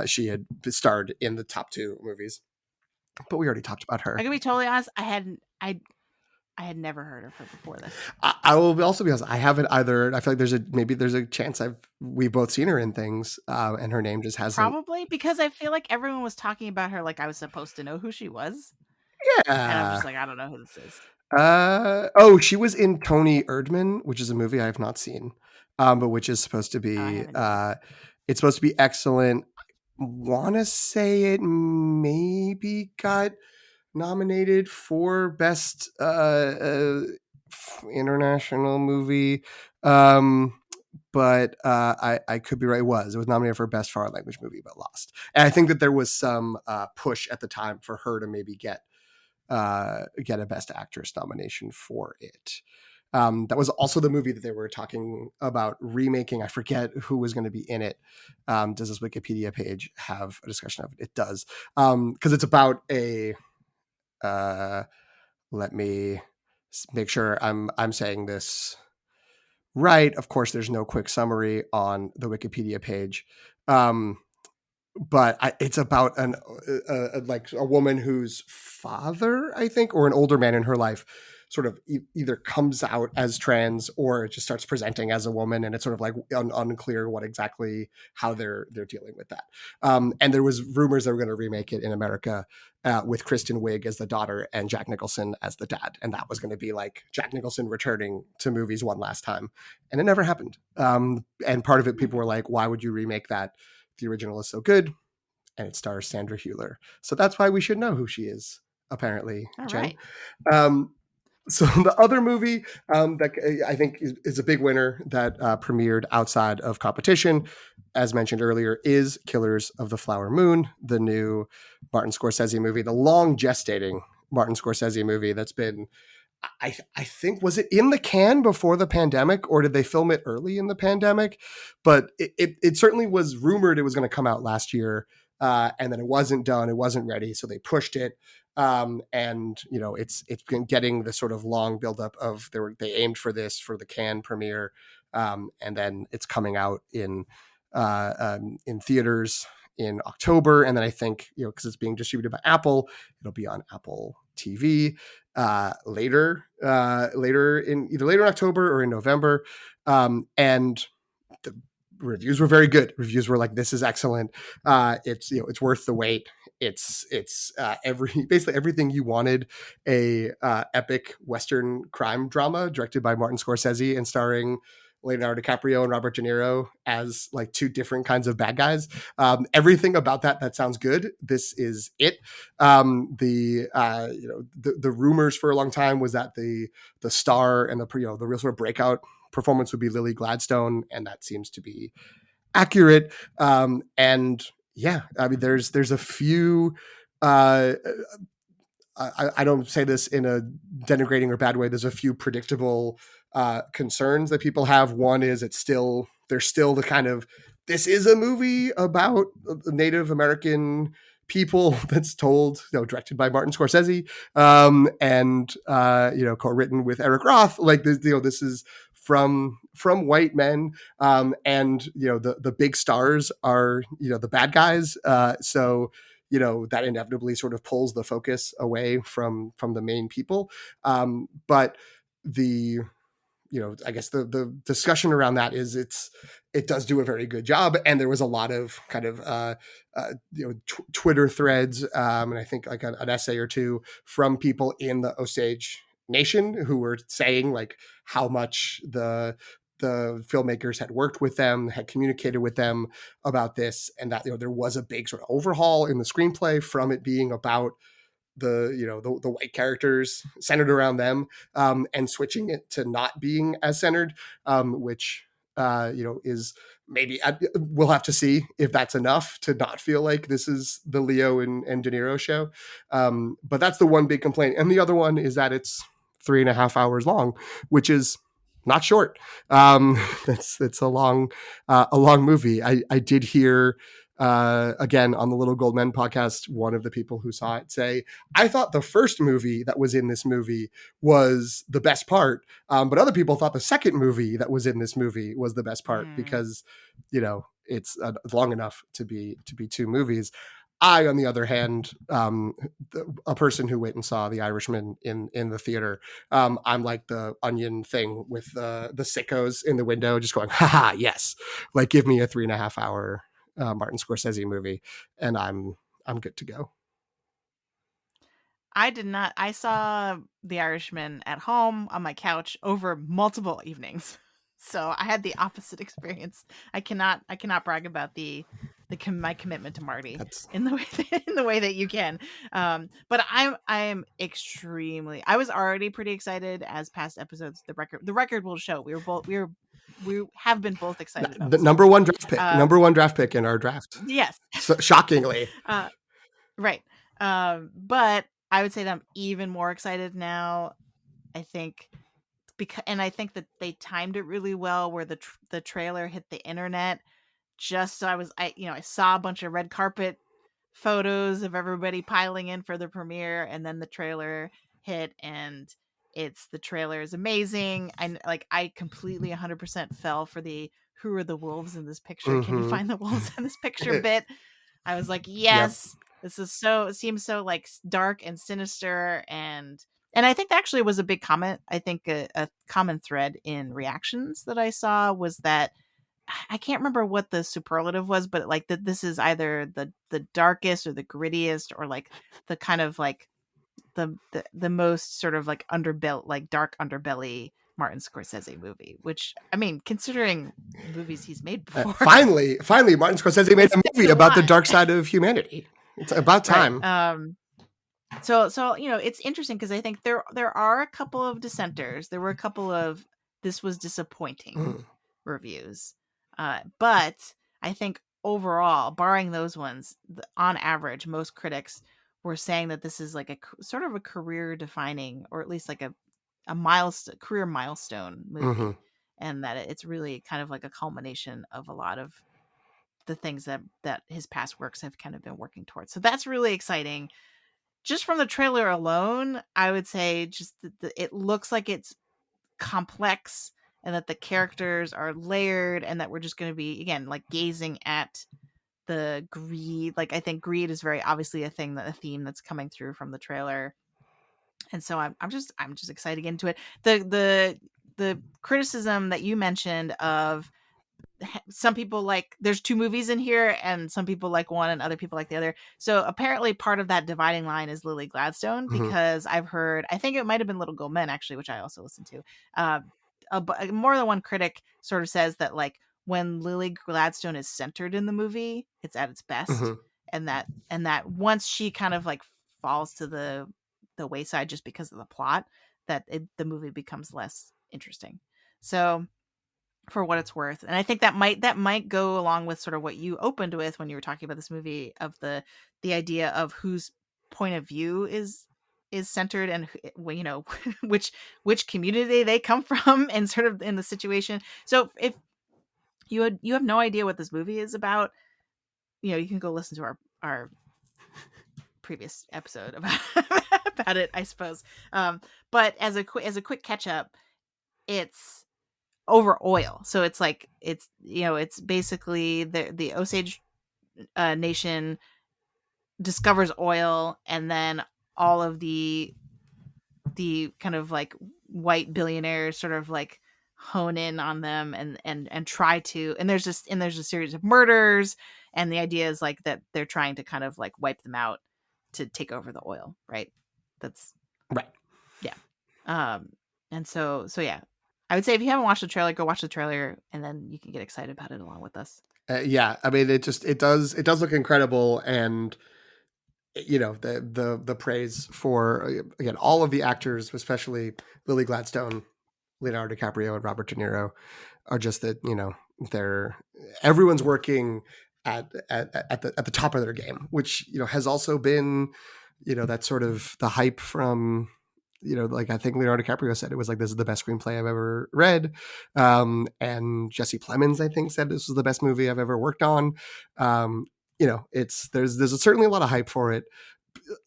she had starred in the top 2 movies, but we already talked about her. I can be totally honest. I had never heard of her before this. I will also be honest. I haven't either. I feel like there's a chance we've both seen her in things, and her name just hasn't. Probably because I feel like everyone was talking about her like I was supposed to know who she was. Yeah, and I'm just I don't know who this is. She was in Tony Erdmann, which is a movie I have not seen, but which is supposed to be it's supposed to be excellent. I want to say it maybe got nominated for best international movie, but I could be right. It was nominated for best foreign language movie, but lost. And I think that there was some push at the time for her to maybe get a best actress nomination for it. That was also the movie that they were talking about remaking. I forget who was going to be in it. Does this Wikipedia page have a discussion of it? It does, because it's about a. Let me make sure I'm saying this right. Of course, there's no quick summary on the Wikipedia page. But it's about like a woman whose father, I think, or an older man in her life sort of either comes out as trans or just starts presenting as a woman, and it's sort of like unclear what exactly how they're dealing with that. And there was rumors they were going to remake it in America with Kristen Wiig as the daughter and Jack Nicholson as the dad, and that was going to be like Jack Nicholson returning to movies one last time, and it never happened. And part of it, people were like, "Why would you remake that? The original is so good," and it stars Sandra Hüller. So that's why we should know who she is, apparently, All Jen. right. So the other movie that I think is a big winner that premiered outside of competition, as mentioned earlier, is Killers of the Flower Moon, the new Martin Scorsese movie, the long gestating Martin Scorsese movie that's been, I think, was it in the can before the pandemic, or did they film it early in the pandemic? But it certainly was rumored it was going to come out last year, and then it wasn't done, it wasn't ready, so they pushed it. And it's been getting the sort of long buildup of they aimed for this for the Cannes premiere, and then it's coming out in theaters in October, and then I think because it's being distributed by Apple, it'll be on Apple TV later in either later in October or in November, and the reviews were very good. Reviews were like, "This is excellent. It's worth the wait. It's basically everything you wanted a epic Western crime drama directed by Martin Scorsese and starring Leonardo DiCaprio and Robert De Niro as like two different kinds of bad guys. Everything about that sounds good. This is it. The rumors for a long time was that the star and the real sort of breakout performance would be Lily Gladstone, and that seems to be accurate. And yeah, I mean, there's a few. I don't say this in a denigrating or bad way. There's a few predictable concerns that people have. One is there's still the kind of, this is a movie about Native American people that's told, directed by Martin Scorsese, and co-written with Eric Roth. Like this, this is from white men, and the big stars are the bad guys. So that inevitably sort of pulls the focus away from the main people. But the I guess the discussion around that is it does do a very good job, and there was a lot of kind of Twitter threads, and I think like an essay or two from people in the Osage Nation who were saying like how much the filmmakers had worked with them, had communicated with them about this, and that there was a big sort of overhaul in the screenplay from it being about the white characters centered around them, and switching it to not being as centered, which is maybe we'll have to see if that's enough to not feel like this is the Leo and De Niro show. But that's the one big complaint, and the other one is that it's 3.5 hours long, which is not short. It's a long movie. I did hear again on the Little Gold Men podcast, one of the people who saw it say, "I thought the first movie that was in this movie was the best part, but other people thought the second movie that was in this movie was the best part because it's long enough to be two movies." I, on the other hand, a person who went and saw The Irishman in the theater, I'm like the Onion thing with the sickos in the window, just going, "Ha yes!" Like, give me a 3.5 hour Martin Scorsese movie, and I'm good to go. I did not. I saw The Irishman at home on my couch over multiple evenings, so I had the opposite experience. I cannot brag about my commitment to Marty in the way that you can. But I'm extremely. I was already pretty excited as past episodes. The record will show we have been both excited about the this movie. number one draft pick in our draft. Yes, So, shockingly, right. But I would say that I'm even more excited now. I think because, and I think that they timed it really well, where the trailer hit the internet just so I saw a bunch of red carpet photos of everybody piling in for the premiere, and then the trailer hit, and the trailer is amazing. And like, I completely 100% fell for the "who are the wolves in this picture, can you Mm-hmm. find the wolves in this picture" bit. I was like, Yep. yes, this is so, it seems so like dark and sinister. And I think that actually was a big comment. I think a common thread in reactions that I saw was that I can't remember what the superlative was, but like that this is either the darkest or the grittiest, or like the kind of like the most sort of like underbelly, like dark underbelly Martin Scorsese movie. Which, I mean, considering the movies he's made before, Finally, Martin Scorsese made a it's movie a about the lot. dark side of humanity. It's about Right. time. So it's interesting because I think there are a couple of dissenters. There were a couple of "this was disappointing" Mm. reviews, but I think overall, barring those ones, on average, most critics were saying that this is like a sort of a career defining, or at least like a milestone, career milestone Mm-hmm. movie, and that it's really kind of like a culmination of a lot of the things that his past works have kind of been working towards. So that's really exciting. Just from the trailer alone, I would say just that it looks like it's complex, and that the characters are layered, and that we're just going to be, again, like gazing at the greed. Like, I think greed is very obviously a theme that's coming through from the trailer. And so I'm just excited to get into it. The criticism that you mentioned of some people, like, there's two movies in here, and some people like one and other people like the other. So apparently part of that dividing line is Lily Gladstone, Mm-hmm. because I've heard, I think it might have been Little Gold Men actually, which I also listened to. uh, More than one critic sort of says that, like, when Lily Gladstone is centered in the movie, it's at its best. Mm-hmm. And that once she kind of like falls to the wayside just because of the plot, the movie becomes less interesting. So, for what it's worth. And I think that might go along with sort of what you opened with when you were talking about this movie, of the idea of whose point of view is centered, and which community they come from, and sort of in the situation. So if you have no idea what this movie is about, you can go listen to our previous episode about about it, I suppose. But as a quick catch up, it's over oil. So it's like it's basically the Osage nation discovers oil, and then all of the kind of like white billionaires sort of like hone in on them, and try to, and there's a series of murders, and the idea is like that they're trying to kind of like wipe them out to take over the oil, right? That's Right. Yeah. Um, and so yeah, I would say if you haven't watched the trailer, go watch the trailer, and then you can get excited about it along with us. Yeah, I mean, it does look incredible, and the praise for, again, all of the actors, especially Lily Gladstone, Leonardo DiCaprio, and Robert De Niro, are just that, they're everyone's working at the top of their game, which has also been, that sort of the hype from, like, I think Leonardo DiCaprio said it was like, this is the best screenplay I've ever read, and Jesse Plemons, I think, said this was the best movie I've ever worked on. There's certainly a lot of hype for it.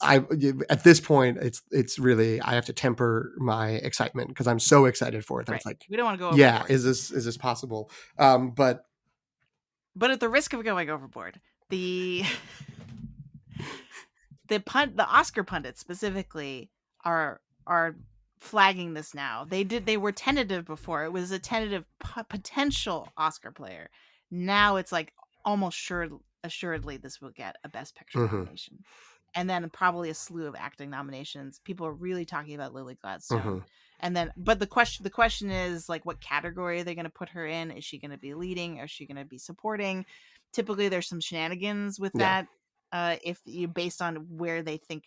I At this point, it's really, I have to temper my excitement because I'm so excited for it that Right. it's like, We don't want to go yeah, overboard. is this possible? But But at the risk of going overboard, the the Oscar pundits specifically are flagging this now. They were tentative before. It was a tentative potential Oscar player. Now it's like almost assuredly this will get a Best Picture mhm, nomination, and then probably a slew of acting nominations. People are really talking about Lily Gladstone. mhm, And then, but the question is, like, what category are they going to put her in? Is she going to be leading? Is she going to be supporting? Typically there's some shenanigans with yeah, that, if you based on where they think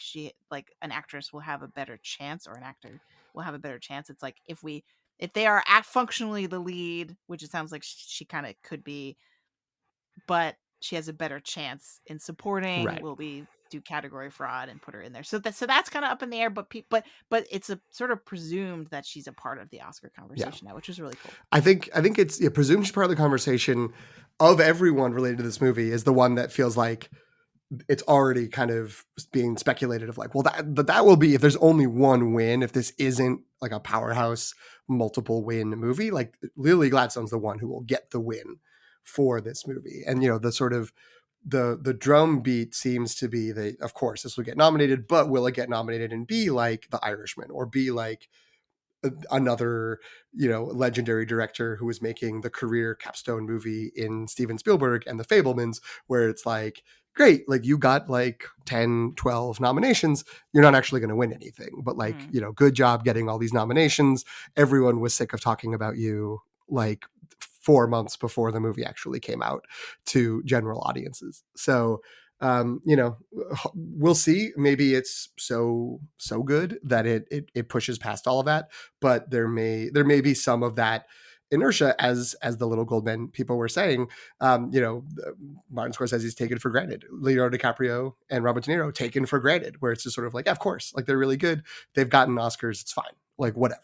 like an actress will have a better chance, or an actor will have a better chance. It's like, if they are functionally the lead, which it sounds like she kind of could be, but she has a better chance in supporting, right, we'll be do category fraud and put her in there. So that's kind of up in the air, but it's a sort of presumed that she's a part of the Oscar Yeah. conversation now, which is really cool. I think it's presumed she's part of the conversation of everyone related to this movie is the one that feels like it's already kind of being speculated of like, well, that will be if there's only one win, if this isn't like a powerhouse multiple win movie, like Lily Gladstone's the one who will get the win for this movie. And the sort of the drum beat seems to be that of course this will get nominated, but will it get nominated and be like The Irishman or be like another legendary director who was making the career capstone movie in Steven Spielberg and The Fablemans, where it's like, great, like you got like 10-12 nominations, you're not actually going to win anything, but like good job getting all these nominations. Everyone was sick of talking about you like 4 months before the movie actually came out to general audiences. So we'll see. Maybe it's so good that it pushes past all of that, but there may be some of that inertia, as the Little Gold Men people were saying. Martin Scorsese's taken for granted, Leonardo DiCaprio and Robert De Niro taken for granted, where it's just sort of like, yeah, of course, like they're really good, they've gotten Oscars, it's fine, like whatever.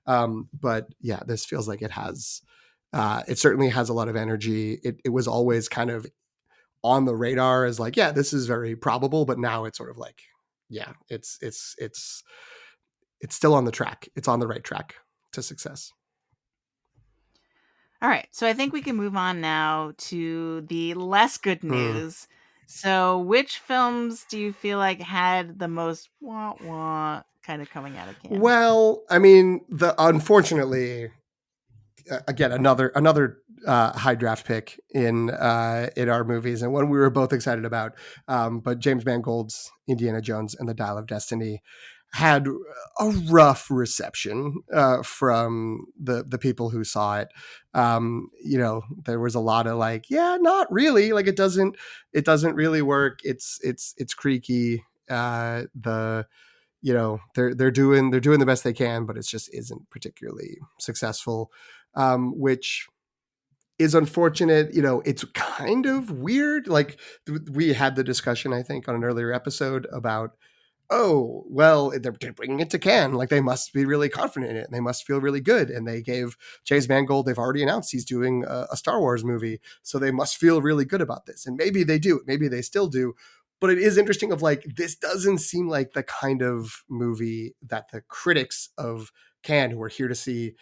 But yeah, this feels like it certainly has a lot of energy. It was always kind of on the radar as like, yeah, this is very probable, but now it's sort of like, yeah, it's still on the track. It's on the right track to success. All right, so I think we can move on now to the less good Hmm. news. So, which films do you feel like had the most wah wah kind of coming out of Cannes? Well, I mean, unfortunately, again, another high draft pick in our movies, and one we were both excited about. But James Mangold's Indiana Jones and the Dial of Destiny had a rough reception from the people who saw it. There was a lot of like, yeah, not really. Like it doesn't really work. It's creaky. They're doing the best they can, but it just isn't particularly successful, which is unfortunate. It's kind of weird. Like we had the discussion, I think, on an earlier episode about, oh, well, they're bringing it to Cannes. Like they must be really confident in it and they must feel really good. And they gave James Mangold, they've already announced he's doing a Star Wars movie. So they must feel really good about this. And maybe they do. Maybe they still do. But it is interesting of like, this doesn't seem like the kind of movie that the critics of Cannes, who are here to see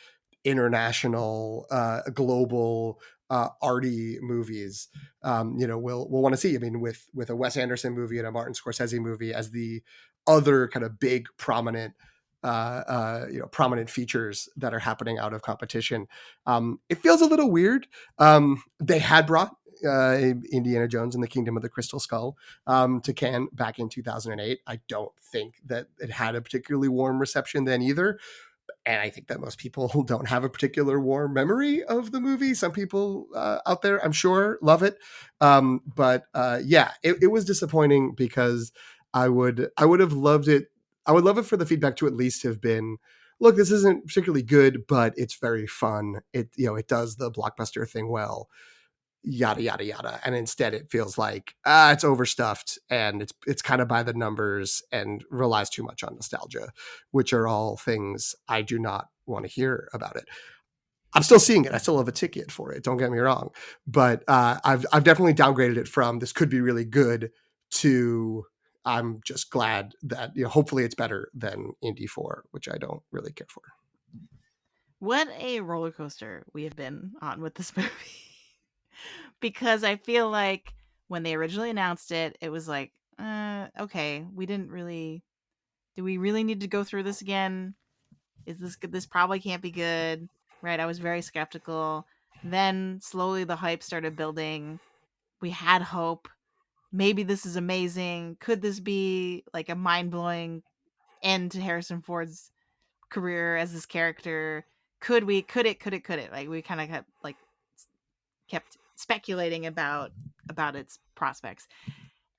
international, global, arty movies, we'll want to see. I mean, with a Wes Anderson movie and a Martin Scorsese movie as the other kind of big prominent prominent features that are happening out of competition, it feels a little weird. They had brought Indiana Jones and the Kingdom of the Crystal Skull to Cannes back in 2008. I don't think that it had a particularly warm reception then either. And I think that most people don't have a particular warm memory of the movie. Some people out there, I'm sure, love it. But yeah, it was disappointing because I would have loved it. I would love it for the feedback to at least have been, look, this isn't particularly good, but it's very fun. It does the blockbuster thing well, yada yada yada. And instead it feels like it's overstuffed and it's kind of by the numbers and relies too much on nostalgia, which are all things I do not want to hear about it. I'm still seeing it. I still have a ticket for it, don't get me wrong, but I've definitely downgraded it from this could be really good to I'm just glad that hopefully it's better than Indy 4, which I don't really care for. What a roller coaster we have been on with this movie. Because I feel like when they originally announced it, it was like, okay, do we really need to go through this again? Is this good? This probably can't be good, right? I was very skeptical. Then slowly the hype started building. We had hope. Maybe this is amazing. Could this be like a mind blowing end to Harrison Ford's career as this character? Could it? Like we kind of kept speculating about its prospects.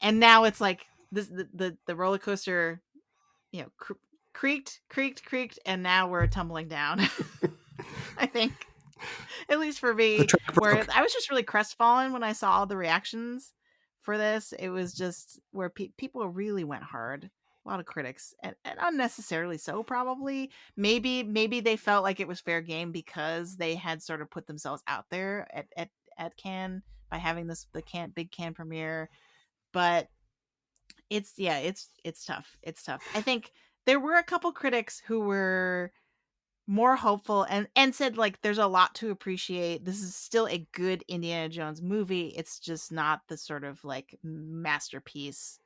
And now it's like this the roller coaster, creaked, and now we're tumbling down. I think, at least for The me, track where broke. I was just really crestfallen when I saw all the reactions for this. It was just where people really went hard. A lot of critics, and unnecessarily so, probably. Maybe they felt like it was fair game because they had sort of put themselves out there at Cannes by having this the big Cannes premiere. But it's yeah, it's tough. It's tough. I think there were a couple critics who were more hopeful and said like there's a lot to appreciate. This is still a good Indiana Jones movie. It's just not the sort of like masterpiece,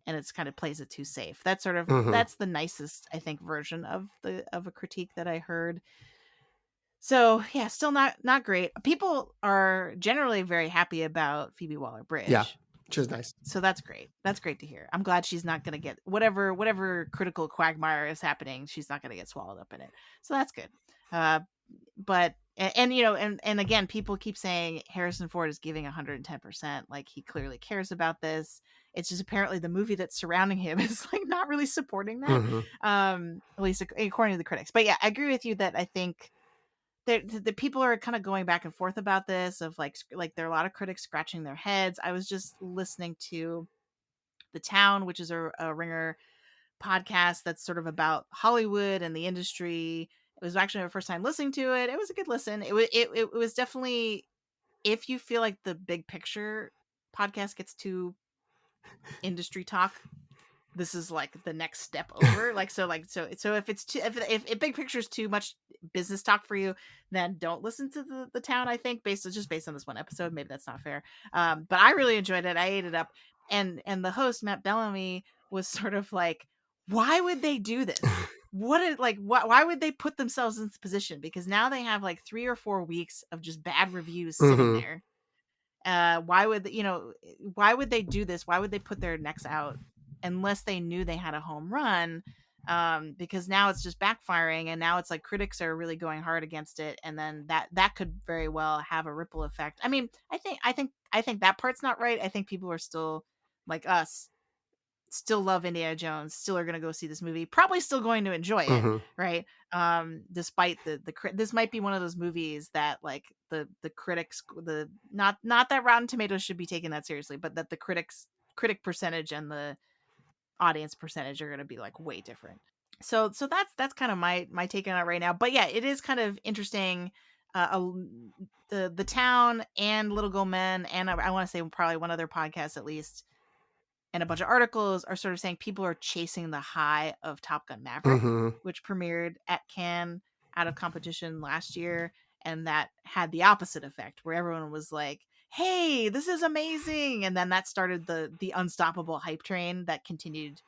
and it's kind of plays it too safe. Mm-hmm. That's the nicest I think version of a critique that I heard. So yeah, still not great. People are generally very happy about Phoebe Waller Yeah, Bridge, which is nice. so that's great. That's great to hear. I'm glad she's not going to get whatever critical quagmire is happening. She's not going to get swallowed up in it. So that's good. Uh, but and you know and again, people keep saying Harrison Ford is giving 110%. Like he clearly cares about this. It's just apparently the movie that's surrounding him is like not really supporting that. Mm-hmm. At least according to the critics. But yeah, I agree with you that I think the people are kind of going back and forth about this of like there are a lot of critics scratching their heads. I was just listening to The Town, which is a Ringer podcast that's sort of about Hollywood and the industry. It was actually my first time listening to it. It was a good listen. It was definitely, if you feel like the big picture podcast gets too industry talk, this is like the next step over. So if it's too if big picture is too much business talk for you, then don't listen to the Town. I think based on this one episode, maybe that's not fair. But I really enjoyed it. I ate it up, and the host Matt Bellamy was sort of like, why would they do this? Why would they put themselves in this position? Because now they have like 3 or 4 weeks of just bad reviews sitting Mm-hmm. there. Why would why would they do this? Why would they put their necks out unless they knew they had a home run? Because now it's just backfiring, and now it's like critics are really going hard against it, and then that could very well have a ripple effect. I mean, I think that part's not right. I think people are still like us, still love Indiana Jones, still are going to go see this movie, probably still going to enjoy it, Mm-hmm. right? Despite this might be one of those movies that like the critics, the not that Rotten Tomatoes should be taken that seriously, but that the critic percentage and the audience percentage are going to be like way different. So that's kind of my take on it right now. But yeah, it is kind of interesting. The Town and Little Gold Men, and I want to say probably one other podcast at least, and a bunch of articles are sort of saying people are chasing the high of Top Gun Maverick, Mm-hmm. which premiered at Cannes out of competition last year, and that had the opposite effect, where everyone was like, "Hey, this is amazing!" And then that started the unstoppable hype train that continued.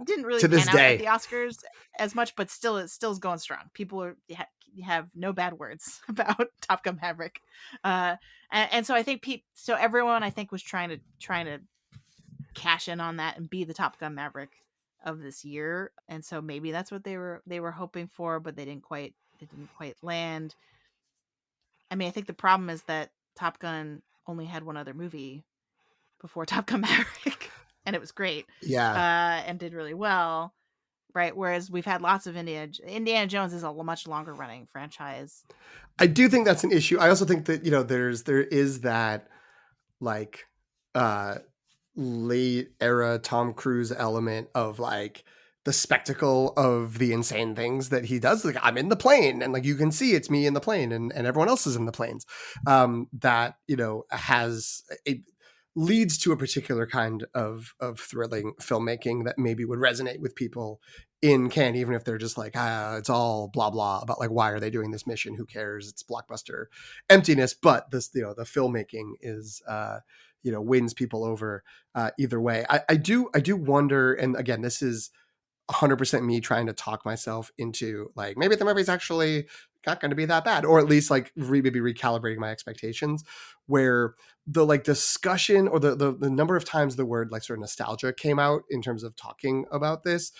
Didn't really To this pan out at day. the Oscars as much, but still, it still is going strong. People have no bad words about Top Gun Maverick, and so I think so everyone I think was trying to cash in on that and be the Top Gun Maverick of this year. And so maybe that's what they were hoping for, but it didn't quite land. I mean, I think the problem is that Top Gun only had one other movie before Top Gun Maverick, and it was great, Yeah. and did really well, right? Whereas we've had lots of Indiana Jones is a much longer running franchise. I do think that's an issue. I also think that, there is that like uh late era Tom Cruise element of like the spectacle of the insane things that he does. Like, I'm in the plane and like you can see it's me in the plane and everyone else is in the planes. That, has it leads to a particular kind of thrilling filmmaking that maybe would resonate with people in Cannes, even if they're just like, it's all blah blah about like why are they doing this mission? Who cares? It's blockbuster emptiness. But this, the filmmaking is wins people over either way. I do wonder, and again, this is 100% me trying to talk myself into like maybe the movie's actually not going to be that bad, or at least like maybe recalibrating my expectations, where the like discussion or the number of times the word like sort of nostalgia came out in terms of talking about this,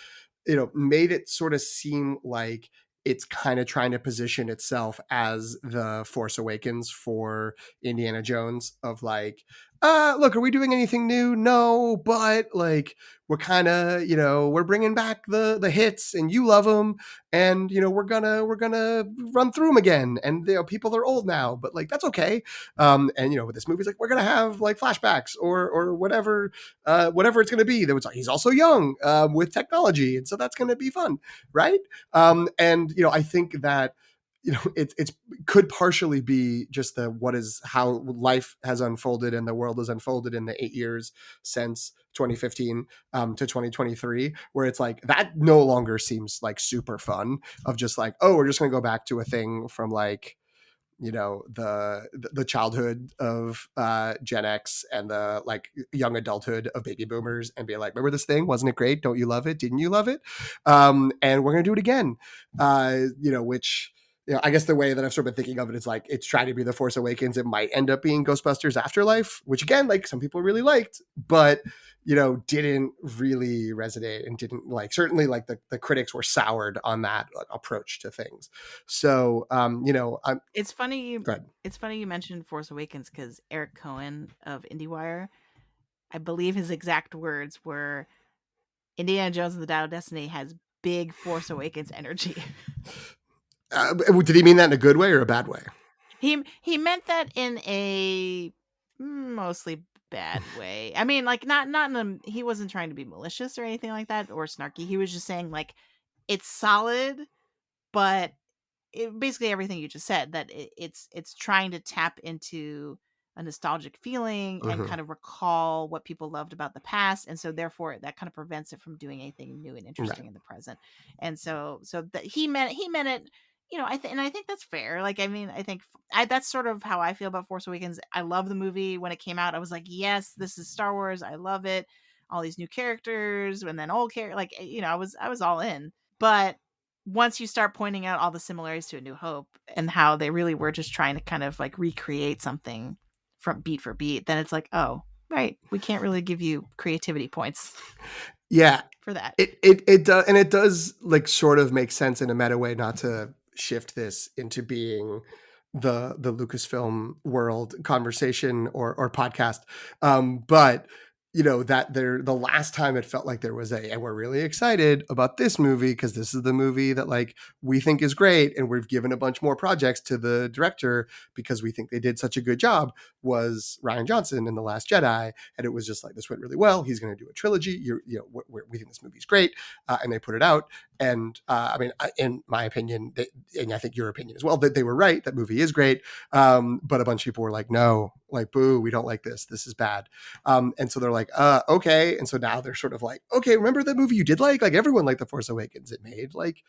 made it sort of seem like it's kind of trying to position itself as the Force Awakens for Indiana Jones, of like, look, are we doing anything new? No, but like we're kind of, we're bringing back the hits, and you love them, and we're gonna run through them again, and people are old now, but like that's okay. And with this movie, it's like we're gonna have like flashbacks or whatever, whatever it's gonna be. That was like he's also young with technology, and so that's gonna be fun, right? And I think that it's could partially be just the what is how life has unfolded and the world has unfolded in the 8 years since 2015 to 2023, where it's like that no longer seems like super fun of just like, oh, we're just going to go back to a thing from like the childhood of Gen X and the like young adulthood of baby boomers, and be like, remember this thing, wasn't it great, don't you love it, didn't you love it? And we're gonna do it again. Which I guess the way that I've sort of been thinking of it is like it's trying to be the Force Awakens. It might end up being Ghostbusters Afterlife, which again, like some people really liked, but didn't really resonate, and didn't like, certainly like the critics were soured on that approach to things. So I'm It's funny you good. it's funny you mentioned Force Awakens because Eric Cohen of IndieWire, I believe his exact words were Indiana Jones and the Dial of Destiny has big Force Awakens energy. Did he mean that in a good way or a bad way? He meant that in a mostly bad way. I mean, like not in a, he wasn't trying to be malicious or anything like that or snarky. He was just saying like it's solid, but basically everything you just said, that it's trying to tap into a nostalgic feeling and Mm-hmm. kind of recall what people loved about the past, and so therefore that kind of prevents it from doing anything new and Right. interesting in the present. And so that he meant it, and I think that's fair. Like, I mean, I think that's sort of how I feel about Force Awakens. I love the movie. When it came out, I was like, yes, this is Star Wars, I love it, all these new characters and then old character, like, I was all in. But once you start pointing out all the similarities to A New Hope and how they really were just trying to kind of like recreate something from beat for beat, then it's like, oh, right, we can't really give you creativity points Yeah, for that. it does, and it does like sort of make sense in a meta way, not to shift this into being the Lucasfilm world conversation or podcast. But that there, the last time it felt like there was and we're really excited about this movie because this is the movie that like we think is great, and we've given a bunch more projects to the director because we think they did such a good job, was Ryan Johnson in The Last Jedi. And it was just like, this went really well, he's going to do a trilogy, we think this movie's great, and they put it out. And I mean, in my opinion, and I think your opinion as well, that they were right, that movie is great. But a bunch of people were like, no, like, boo, we don't like this is bad. And so they're like, okay. And so now they're sort of like, okay, remember that movie you did like everyone liked The Force Awakens, it made like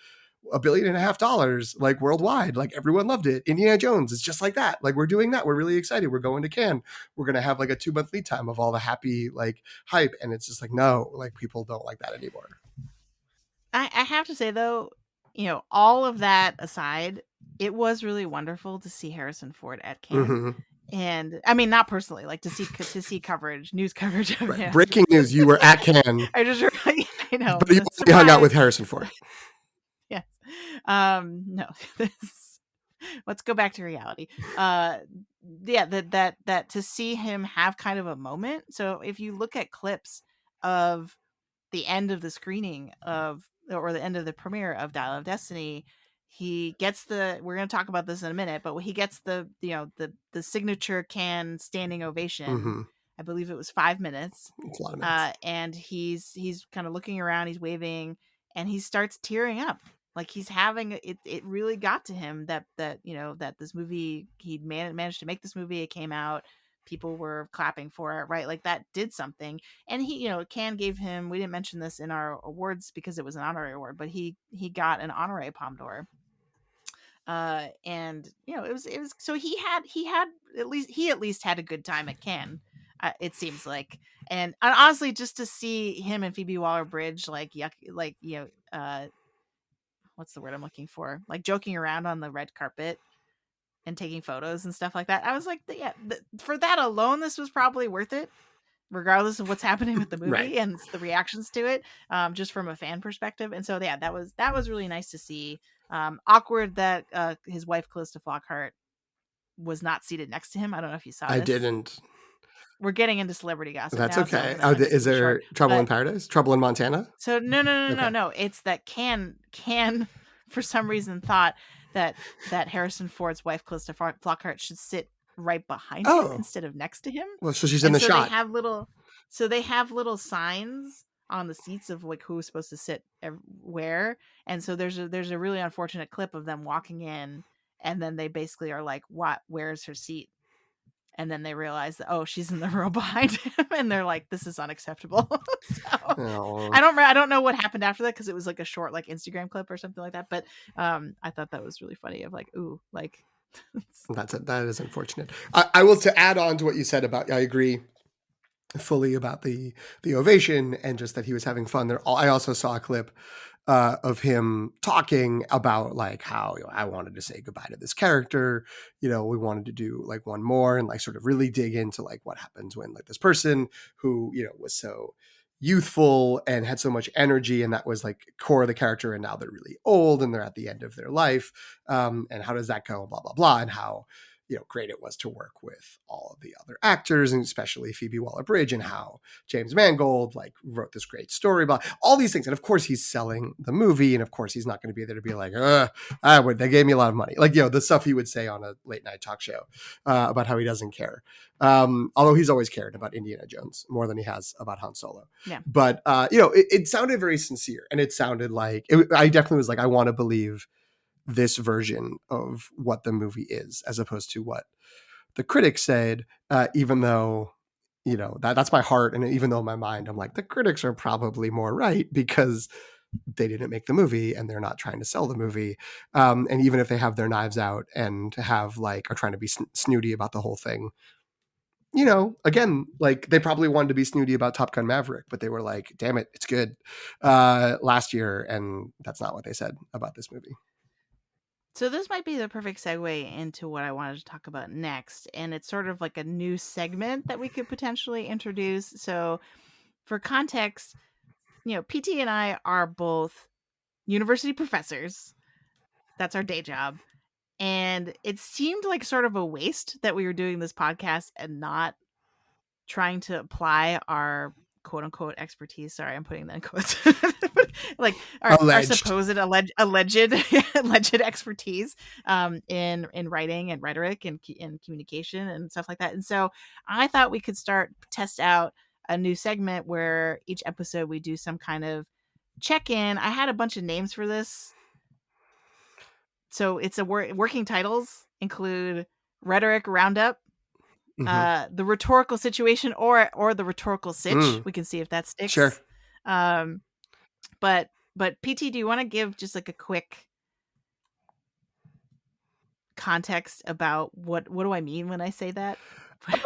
$1.5 billion like worldwide, like everyone loved it. Indiana Jones, it's just like that, like we're doing that, we're really excited, we're going to Cannes, we're going to have like a 2-month lead time of all the happy like hype. And it's just like, no, like people don't like that anymore. I have to say though, all of that aside, it was really wonderful to see Harrison Ford at Cannes. Mm-hmm. And I mean, not personally, like to see coverage, news coverage of Right, him. breaking news, you were at Cannes, I just really, I know, but you the only hung out with surprise. Harrison Ford. Yes. No. This, let's go back to reality. Yeah, that to see him have kind of a moment. So if you look at clips of the end of the screening of, or the end of the premiere of Dial of Destiny, he gets the, we're going to talk about this in a minute, but he gets the signature can standing ovation. Mm-hmm. I believe it was 5 minutes. It's a lot of minutes. And he's kind of looking around, he's waving, and he starts tearing up. Like he's having it. It really got to him that this movie, he managed to make this movie. It came out, people were clapping for it, right? Like that did something. And he, Can gave him. We didn't mention this in our awards because it was an honorary award, but he got an honorary Palme d'Or. And it was so he had at least had a good time at Cannes. It seems like. And honestly, just to see him and Phoebe Waller-Bridge, like yuck, like what's the word I'm looking for? Like joking around on the red carpet and taking photos and stuff like that. I was like, yeah, for that alone, this was probably worth it, regardless of what's happening with the Right. movie and the reactions to it, just from a fan perspective. And so, yeah, that was really nice to see. Awkward that his wife, Calista Flockhart, was not seated next to him. I don't know if you saw I this. didn't. we're getting into celebrity gossip That's now, so okay. I'm gonna Is keep it short. there trouble in But paradise? Trouble in Montana? so no, Okay. no. It's that can for some reason thought that Harrison Ford's wife, Calista Flockhart, should sit right behind him Oh, instead of next to him, well, so she's in and the shot. so they have little signs on the seats of like who's supposed to sit where, and so there's a really unfortunate clip of them walking in, and then they basically are like, "What? Where's her seat?" And then they realize that, oh, she's in the row behind him, and they're like, this is unacceptable. So Oh, I don't know what happened after that, because it was like a short like Instagram clip or something like that, but I thought that was really funny, of like, ooh, like that is unfortunate. I will, to add on to what you said about, I agree fully about the ovation and just that he was having fun there. I also saw a clip of him talking about like how, I wanted to say goodbye to this character. We wanted to do like one more and like sort of really dig into like what happens when like this person who, was so youthful and had so much energy, and that was like core of the character, and now they're really old and they're at the end of their life, and how does that go, blah blah blah, and how great it was to work with all of the other actors, and especially Phoebe Waller-Bridge, and how James Mangold like wrote this great story about all these things. And of course he's selling the movie, and of course he's not going to be there to be like, they gave me a lot of money, like the stuff he would say on a late night talk show about how he doesn't care, although he's always cared about Indiana Jones more than he has about Han Solo. yeah. But it sounded very sincere, and it sounded like I definitely was like, I want to believe this version of what the movie is, as opposed to what the critics said, even though that's my heart, and even though in my mind I'm like, the critics are probably more right, because they didn't make the movie and they're not trying to sell the movie, and even if they have their knives out and have like are trying to be snooty about the whole thing, again, like they probably wanted to be snooty about Top Gun Maverick, but they were like, damn it, it's good, last year, and that's not what they said about this movie. So this might be the perfect segue into what I wanted to talk about next, and it's sort of like a new segment that we could potentially introduce. So for context, PT and I are both university professors. That's our day job. And it seemed like sort of a waste that we were doing this podcast and not trying to apply our quote unquote expertise. Sorry, I'm putting that in quotes. Like our Alleged. supposed alleged alleged expertise in writing and rhetoric and in communication and stuff like that. And so I thought we could test out a new segment where each episode we do some kind of check in. I had a bunch of names for this. So it's a working titles include rhetoric roundup, Mm-hmm. the rhetorical situation, or the rhetorical sitch. Mm, We can see if that sure. sticks. Um, but PT, do you want to give just like a quick context about what do I mean when I say that?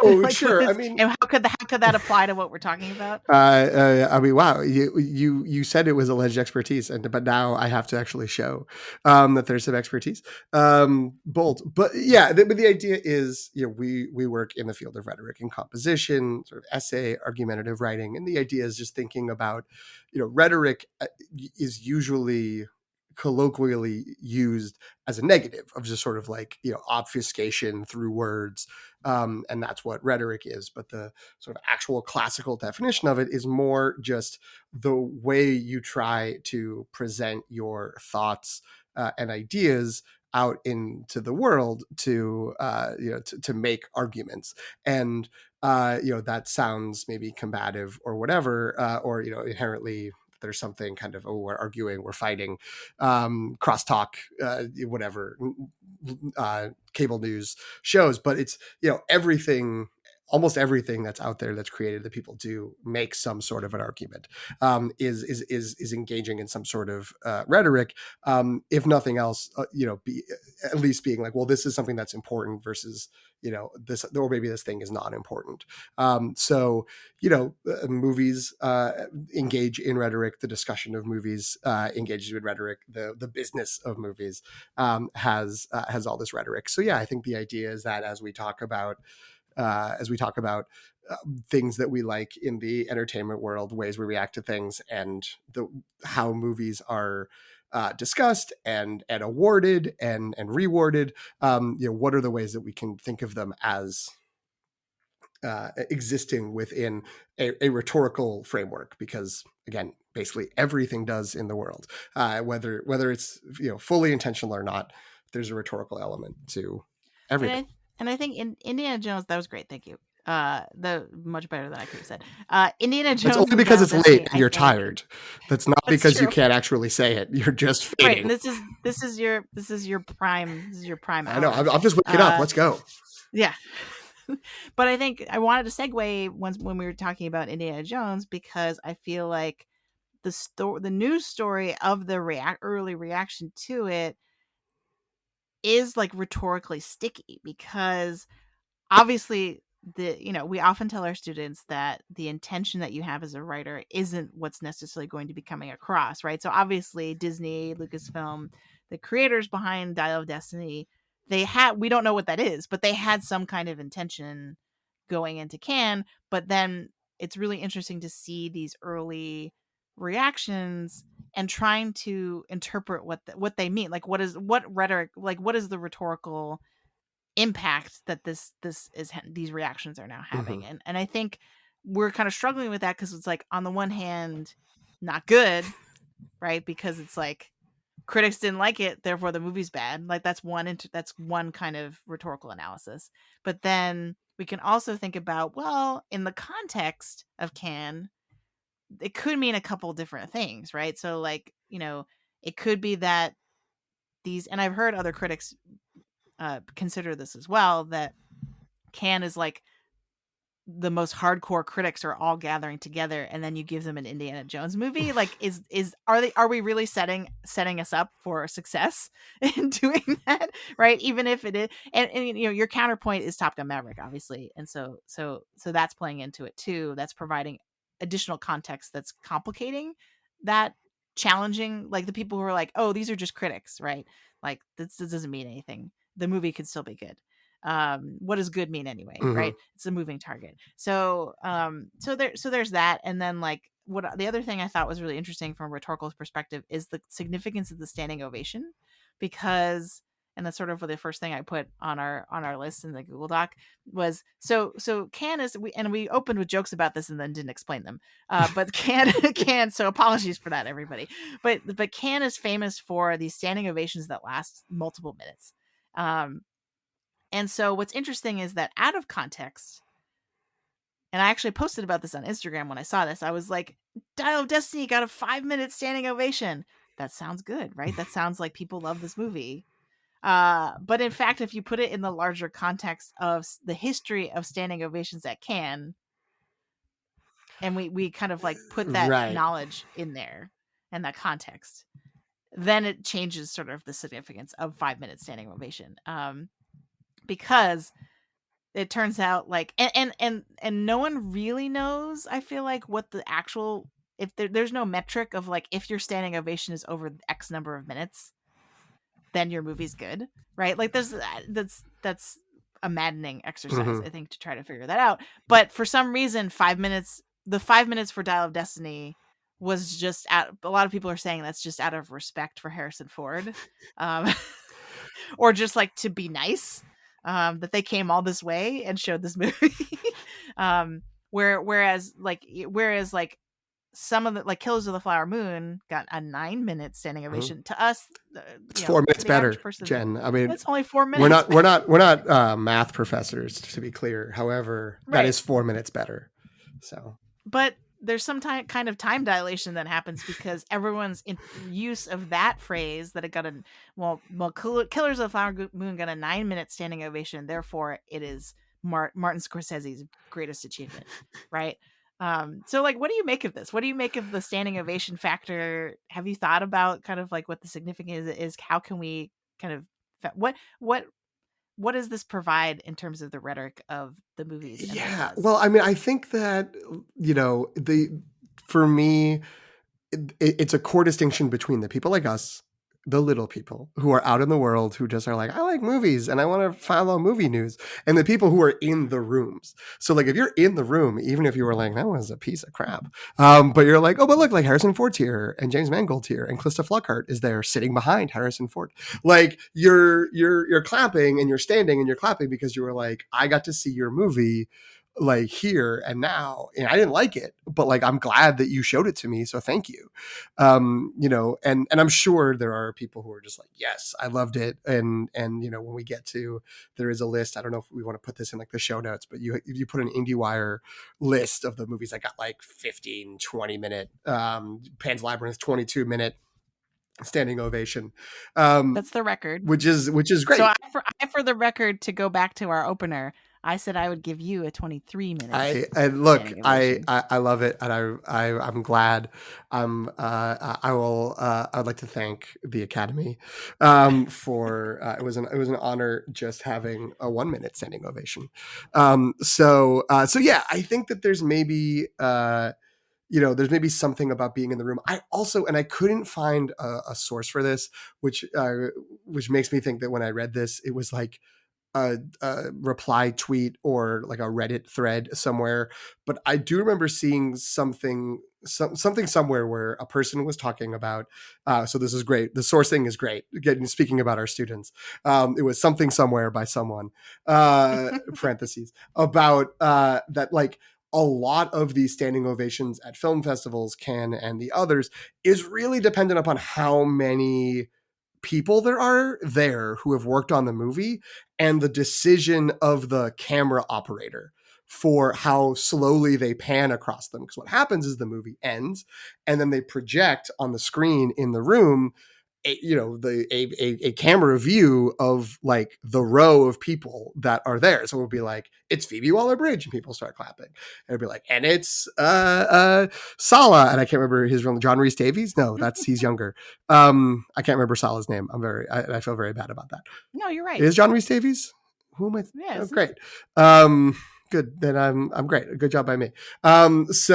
Oh, Like what sure. I is, mean, and how could that apply to what we're talking about? I mean, wow. You said it was alleged expertise, but now I have to actually show that there's some expertise. Bold, but yeah. But the idea is, we work in the field of rhetoric and composition, sort of essay, argumentative writing, and the idea is just thinking about, rhetoric is usually colloquially used as a negative of just sort of like obfuscation through words, and that's what rhetoric is. But the sort of actual classical definition of it is more just the way you try to present your thoughts and ideas out into the world to make arguments. And that sounds maybe combative or whatever, or inherently there's something kind of, oh, we're arguing, we're fighting, crosstalk, whatever, cable news shows. But it's everything, almost everything that's out there that's created that people do make some sort of an argument, is engaging in some sort of rhetoric, if nothing else, be at least being like, well, this is something that's important versus this, or maybe this thing is not important. So movies engage in rhetoric, the discussion of movies engages in rhetoric, the business of movies has all this rhetoric. So yeah, I think the idea is that as we talk about things that we like in the entertainment world, ways we react to things, and how movies are discussed and awarded and rewarded. What are the ways that we can think of them as existing within a rhetorical framework, because again, basically everything does in the world, whether it's fully intentional or not, there's a rhetorical element to And everything. I think in Indiana Jones, that was great. Thank you. The much better than I could have said. Indiana That's Jones only and the because Dial of it's late Destiny, and I you're think. tired. That's not That's because you true. can't actually say it. You're just Right, and fading. this is your prime I know. hour. I'm just waking up. Uh Let's go. yeah. But I think I wanted to segue once when we were talking about Indiana Jones, because I feel like the news story of the early reaction to it is like rhetorically sticky, because obviously we often tell our students that the intention that you have as a writer isn't what's necessarily going to be coming across, right? So obviously Disney, Lucasfilm, the creators behind Dial of Destiny, we don't know what that is, but they had some kind of intention going into Cannes. But then it's really interesting to see these early reactions and trying to interpret what they mean, like what rhetoric, like what is the rhetorical impact that these reactions are now Hmm. having. And I think we're kind of struggling with that, because it's like, on the one hand, not good, right? Because it's like, critics didn't like it, therefore the movie's bad. Like, that's one kind of rhetorical analysis. But then we can also think about, well, in the context of Cannes, it could mean a couple different things, right? So like, it could be that and I've heard other critics consider this as well, that Cannes is like the most hardcore critics are all gathering together, and then you give them an Indiana Jones movie. Like, are we really setting us up for success in doing that, right? Even if it is, and your counterpoint is Top Gun Maverick, obviously, and so that's playing into it too. That's providing additional context that's complicating that, challenging, like the people who are like, oh, these are just critics, right? Like, this doesn't mean anything. The movie could still be good. What does good mean anyway, Hmm. right? It's a moving target. So there's that. And then, like, what the other thing I thought was really interesting from a rhetorical perspective is the significance of the standing ovation, because, and that's sort of the first thing I put on our list in the Google Doc, was so Cannes is, we opened with jokes about this and then didn't explain them. But Cannes, so apologies for that, everybody. But Cannes is famous for these standing ovations that last multiple minutes. And so what's interesting is that, out of context, and I actually posted about this on Instagram when I saw this, I was like, Dial of Destiny got a 5-minute standing ovation. That sounds good, right? That sounds like people love this movie. But in fact, if you put it in the larger context of the history of standing ovations at Cannes, and we kind of like put that Right. knowledge in there and that context, then it changes sort of the significance of 5-minute standing ovation. Because it turns out, like, and no one really knows, I feel like, what the actual, if there's no metric of like, if your standing ovation is over X number of minutes, then your movie's good, right? Like, that's a maddening exercise, Hmm. I think, to try to figure that out. But for some reason, 5 minutes, the 5 minutes for Dial of Destiny was just a lot of people are saying that's just out of respect for Harrison Ford. um or just like to be nice, that they came all this way and showed this movie. Whereas some of the, like, Killers of the Flower Moon got a 9-minute standing Hmm. ovation. To us, It's 4 minutes to the average better, person, Jen. I mean, it's only four we're minutes not we're better. not we're not math professors, to be clear. However, that Right. is 4 minutes better. So But there's some kind of time dilation that happens, because everyone's use of that phrase, that it got a, Killers of the Flower Moon got a 9-minute standing ovation, therefore it is Martin Scorsese's greatest achievement, right? So, like, what do you make of this? What do you make of the standing ovation factor? Have you thought about kind of like what the significance is? How can we kind of, what what does this provide in terms of the rhetoric of the movies and the yeah, buzz? well, I mean, I think that the for me, it's a core distinction between the people like us, the little people who are out in the world, who just are like, I like movies and I want to follow movie news, and the people who are in the rooms. So, like, if you're in the room, even if you were like, that was a piece of crap, but you're like, oh, but look, like, Harrison Ford's here and James Mangold's here and Calista Flockhart is there sitting behind Harrison Ford. Like, you're clapping and you're standing and you're clapping because you were like, I got to see your movie like here and now, and I didn't like it, but like I'm glad that you showed it to me, so thank you. You know, and I'm sure there are people who are just like, yes, I loved it. And you know, when we get to, there is a list, I don't know if we want to put this in like the show notes, but you put an IndieWire list of the movies that got like 15, 20 minute, Pan's Labyrinth 22-minute standing ovation, um That's the record. which is So great. for the record, to go back to our opener, I said I would give you a 23-minute I look, standing ovation. I love it, and I'm glad. I will. I'd like to thank the Academy, for it was an honor just having a 1 minute standing ovation. So yeah, I think that there's maybe you know, there's maybe something about being in the room. I also, and I couldn't find a source for this, which makes me think that when I read this, it was like a reply tweet or like a Reddit thread somewhere. But I do remember seeing something somewhere where a person was talking about. So this is great. The source thing is great. Getting speaking about our students, it was something somewhere by someone. Parentheses about that like. A lot of these standing ovations at film festivals, Cannes and the others, is really dependent upon how many people there are there who have worked on the movie and the decision of the camera operator for how slowly they pan across them. Because what happens is the movie ends and then they project on the screen in the room you know a camera view of like the row of people that are there. So it would be like it's Phoebe Waller-Bridge and people start clapping, and it'd be like, and it's Sala, and I can't remember his real John Rhys Davies. No, that's he's younger. I can't remember Sala's name. I feel very bad about that. No, you're It right. is John Rhys Davies. Who am I? Oh, Yes. great. Good. Then I'm great. Good job by me. You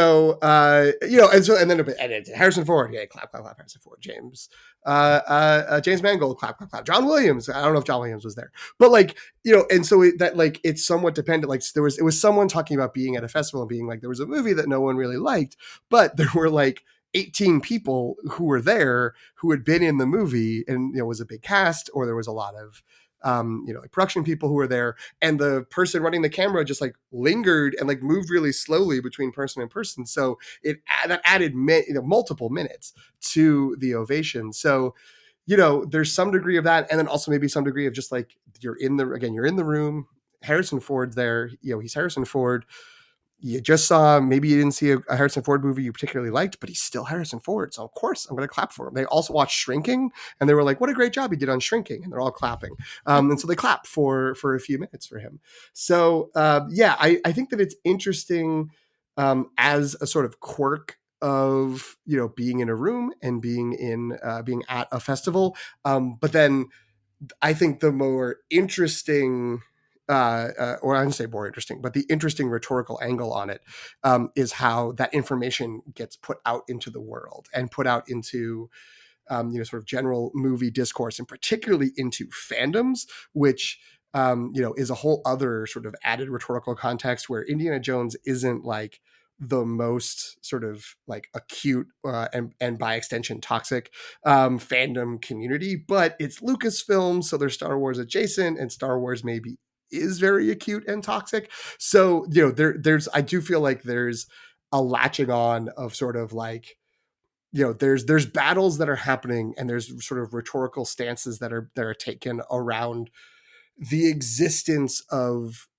know, and then Harrison Ford, yeah, clap, clap, clap. Harrison Ford, James Mangold, clap, clap, clap. John Williams. I don't know if John Williams was there, but like you know, and so that like it's somewhat dependent. Like it was someone talking about being at a festival and being like there was a movie that no one really liked, but there were like 18 people who were there who had been in the movie, and you know, was a big cast, or there was a lot of you know, like production people who were there, and the person running the camera just like lingered and like moved really slowly between person and person. So that added you know, multiple minutes to the ovation. So you know, there's some degree of that, and then also maybe some degree of just like you're in the room. Harrison Ford's there. You know, he's Harrison Ford. You just saw, maybe you didn't see a Harrison Ford movie you particularly liked, but he's still Harrison Ford. So of course I'm going to clap for him. They also watched Shrinking, and they were like, what a great job he did on Shrinking. And they're all clapping. And so they clap for a few minutes for him. So yeah, I think that it's interesting as a sort of quirk of, you know, being in a room and being at a festival. But then I think the more interesting, or I don't say more interesting, but the interesting rhetorical angle on it is how that information gets put out into the world and put out into, you know, sort of general movie discourse, and particularly into fandoms, which you know, is a whole other sort of added rhetorical context where Indiana Jones isn't like the most sort of like acute and by extension toxic fandom community, but it's Lucasfilm, so they're Star Wars adjacent, and Star Wars maybe is very acute and toxic. So you know, there's I do feel like there's a latching on of sort of like, you know, there's battles that are happening, and there's sort of rhetorical stances that are taken around the existence of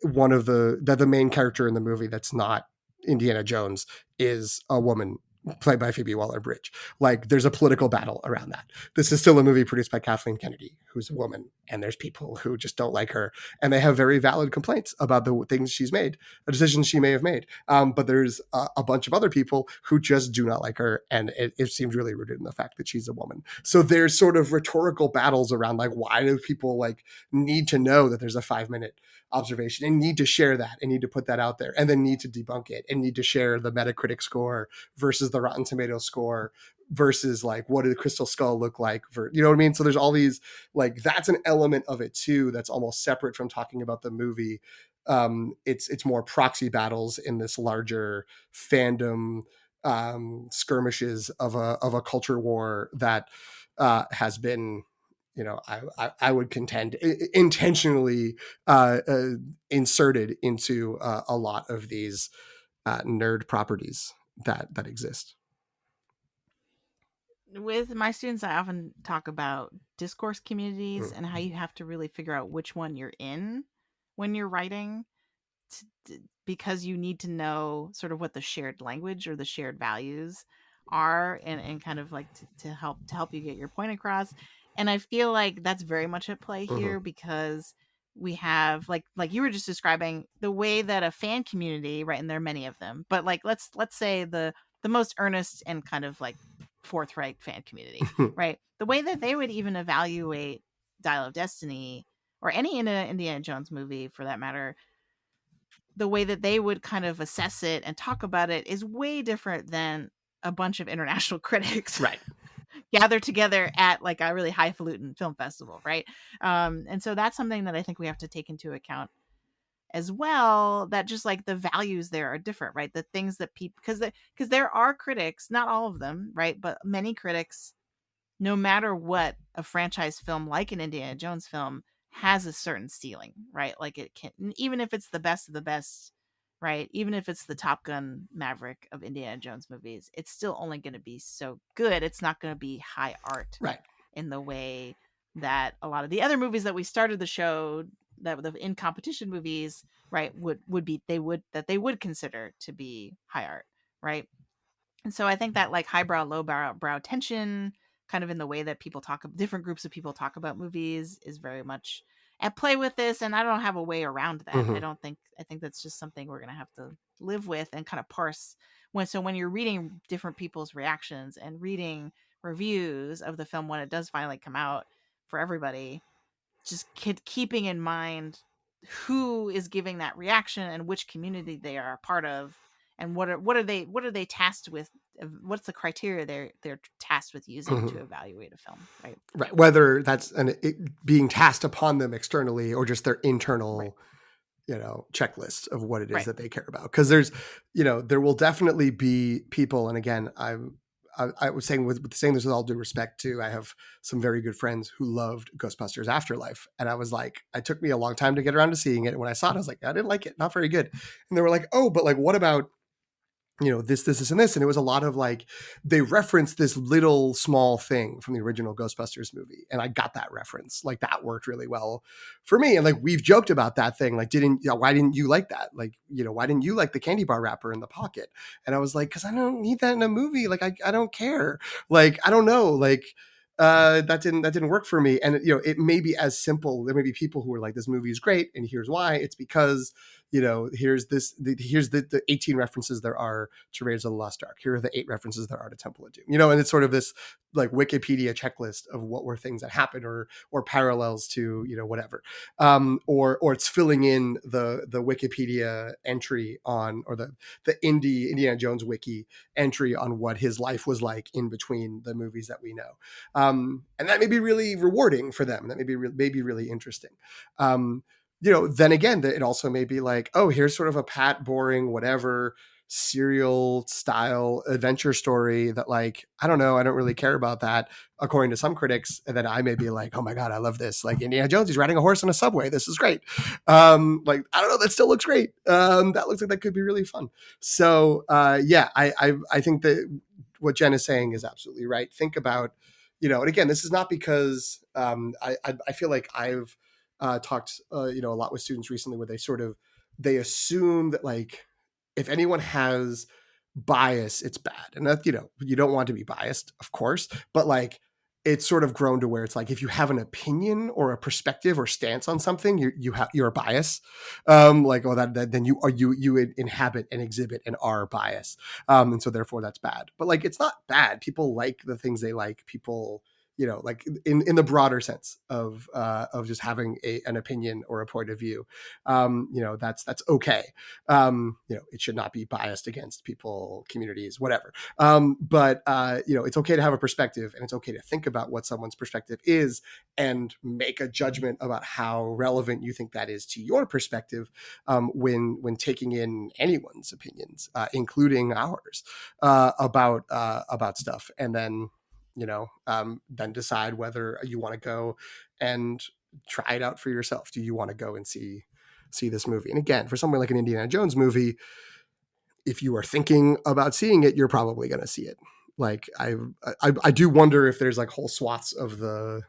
one of the main character in the movie that's not Indiana Jones is a woman played by Phoebe Waller-Bridge. Like there's a political battle around that. This is still a movie produced by Kathleen Kennedy, who's a woman, and there's people who just don't like her, and they have very valid complaints about the things she's made, the decisions she may have made. But there's a bunch of other people who just do not like her, and it seems really rooted in the fact that she's a woman. So there's sort of rhetorical battles around like, why do people like need to know that there's a 5 minute observation and need to share that and need to put that out there, and then need to debunk it and need to share the Metacritic score versus the Rotten Tomatoes score versus like what did the Crystal Skull look like for, you know what I mean? So there's all these, like, that's an element of it too that's almost separate from talking about the movie. It's more proxy battles in this larger fandom skirmishes of a culture war that has been I would contend intentionally inserted into a lot of these nerd properties that exist. With my students, I often talk about discourse communities and how Mm-hmm. you have to really figure out which one you're in when you're writing, because you need to know sort of what the shared language or the shared values are, and kind of like to help you get your point across. And I feel like that's very much at play Mm-hmm. here, because we have like you were just describing the way that a fan community, right, and there are many of them, but like let's say the most earnest and kind of like forthright fan community, right, the way that they would even evaluate Dial of Destiny or any Indiana Jones movie for that matter, the way that they would kind of assess it and talk about it is way different than a bunch of international critics Right. gathered together at like a really highfalutin film festival, right? And so that's something that I think we have to take into account as well. That just like the values there are different, right? The things that people, because there are critics, not all of them, right, but many critics, no matter what a franchise film like an Indiana Jones film has a certain ceiling, right? Like it can, even if it's the best of the best, right? Even if it's the Top Gun Maverick of Indiana Jones movies, it's still only going to be so good. It's not going to be high art Right. in the way that a lot of the other movies that we started the show, that the in competition movies, right, would be, they would consider to be high art, right? And so I think that like highbrow, brow tension, kind of in the way that people talk, different groups of people talk about movies, is very much at play with this. And I don't have a way around that. Mm-hmm. I think that's just something we're gonna have to live with and kind of parse when you're reading different people's reactions and reading reviews of the film when it does finally come out for everybody, just keeping in mind who is giving that reaction and which community they are a part of, and what are they tasked with, what's the criteria they're tasked with using Mm-hmm. to evaluate a film, right? Right. Whether that's being tasked upon them externally or just their Right. internal, checklist of what it is Right. that they care about. Because there will definitely be people, and again, I was saying saying this with all due respect too. I have some very good friends who loved Ghostbusters Afterlife, and I was like, it took me a long time to get around to seeing it. And when I saw it, I was like, I didn't like it, not very good. And they were like, oh, but like, what about this, and this? And it was a lot of like, they referenced this little small thing from the original Ghostbusters movie. And I got that reference. Like that worked really well for me. And like, we've joked about that thing. Like, why didn't you like that? Like, why didn't you like the candy bar wrapper in the pocket? And I was like, cause I don't need that in a movie. Like, I don't care. Like, I don't know. Like, that didn't work for me. And it may be as simple. There may be people who are like, this movie is great, and here's why. It's because here's here's the 18 references there are to Raiders of the Lost Ark. Here are the 8 references there are to Temple of Doom. And it's sort of this like Wikipedia checklist of what were things that happened, or parallels to whatever, or it's filling in the Wikipedia entry on, or the Indiana Jones wiki entry on what his life was like in between the movies that we know, and that may be really rewarding for them. That may be really interesting. Then again, it also may be like, oh, here's sort of a pat, boring, whatever serial style adventure story that, like, I don't know, I don't really care about that, according to some critics. And then I may be like, oh my God, I love this. Like, Indiana Jones, he's riding a horse on a subway. This is great. Like, I don't know, that still looks great. That looks like that could be really fun. So yeah, I think that what Jen is saying is absolutely right. Think about, and again, this is not because I feel like I've talked a lot with students recently, where they assume that, like, if anyone has bias, it's bad. And that, you don't want to be biased, of course, but like, it's sort of grown to where it's like, if you have an opinion or a perspective or stance on something, you're a bias. Like, oh, that then you inhabit and exhibit and are bias. And so therefore that's bad. But like, it's not bad. People like the things they like. People, like in the broader sense of just having an opinion or a point of view, that's okay. It should not be biased against people, communities, whatever. But it's okay to have a perspective, and it's okay to think about what someone's perspective is, and make a judgment about how relevant you think that is to your perspective, when taking in anyone's opinions, including ours, about stuff. And then then decide whether you want to go and try it out for yourself. Do you want to go and see this movie? And again, for something like an Indiana Jones movie, if you are thinking about seeing it, you're probably going to see it. Like I do wonder if there's like whole swaths of the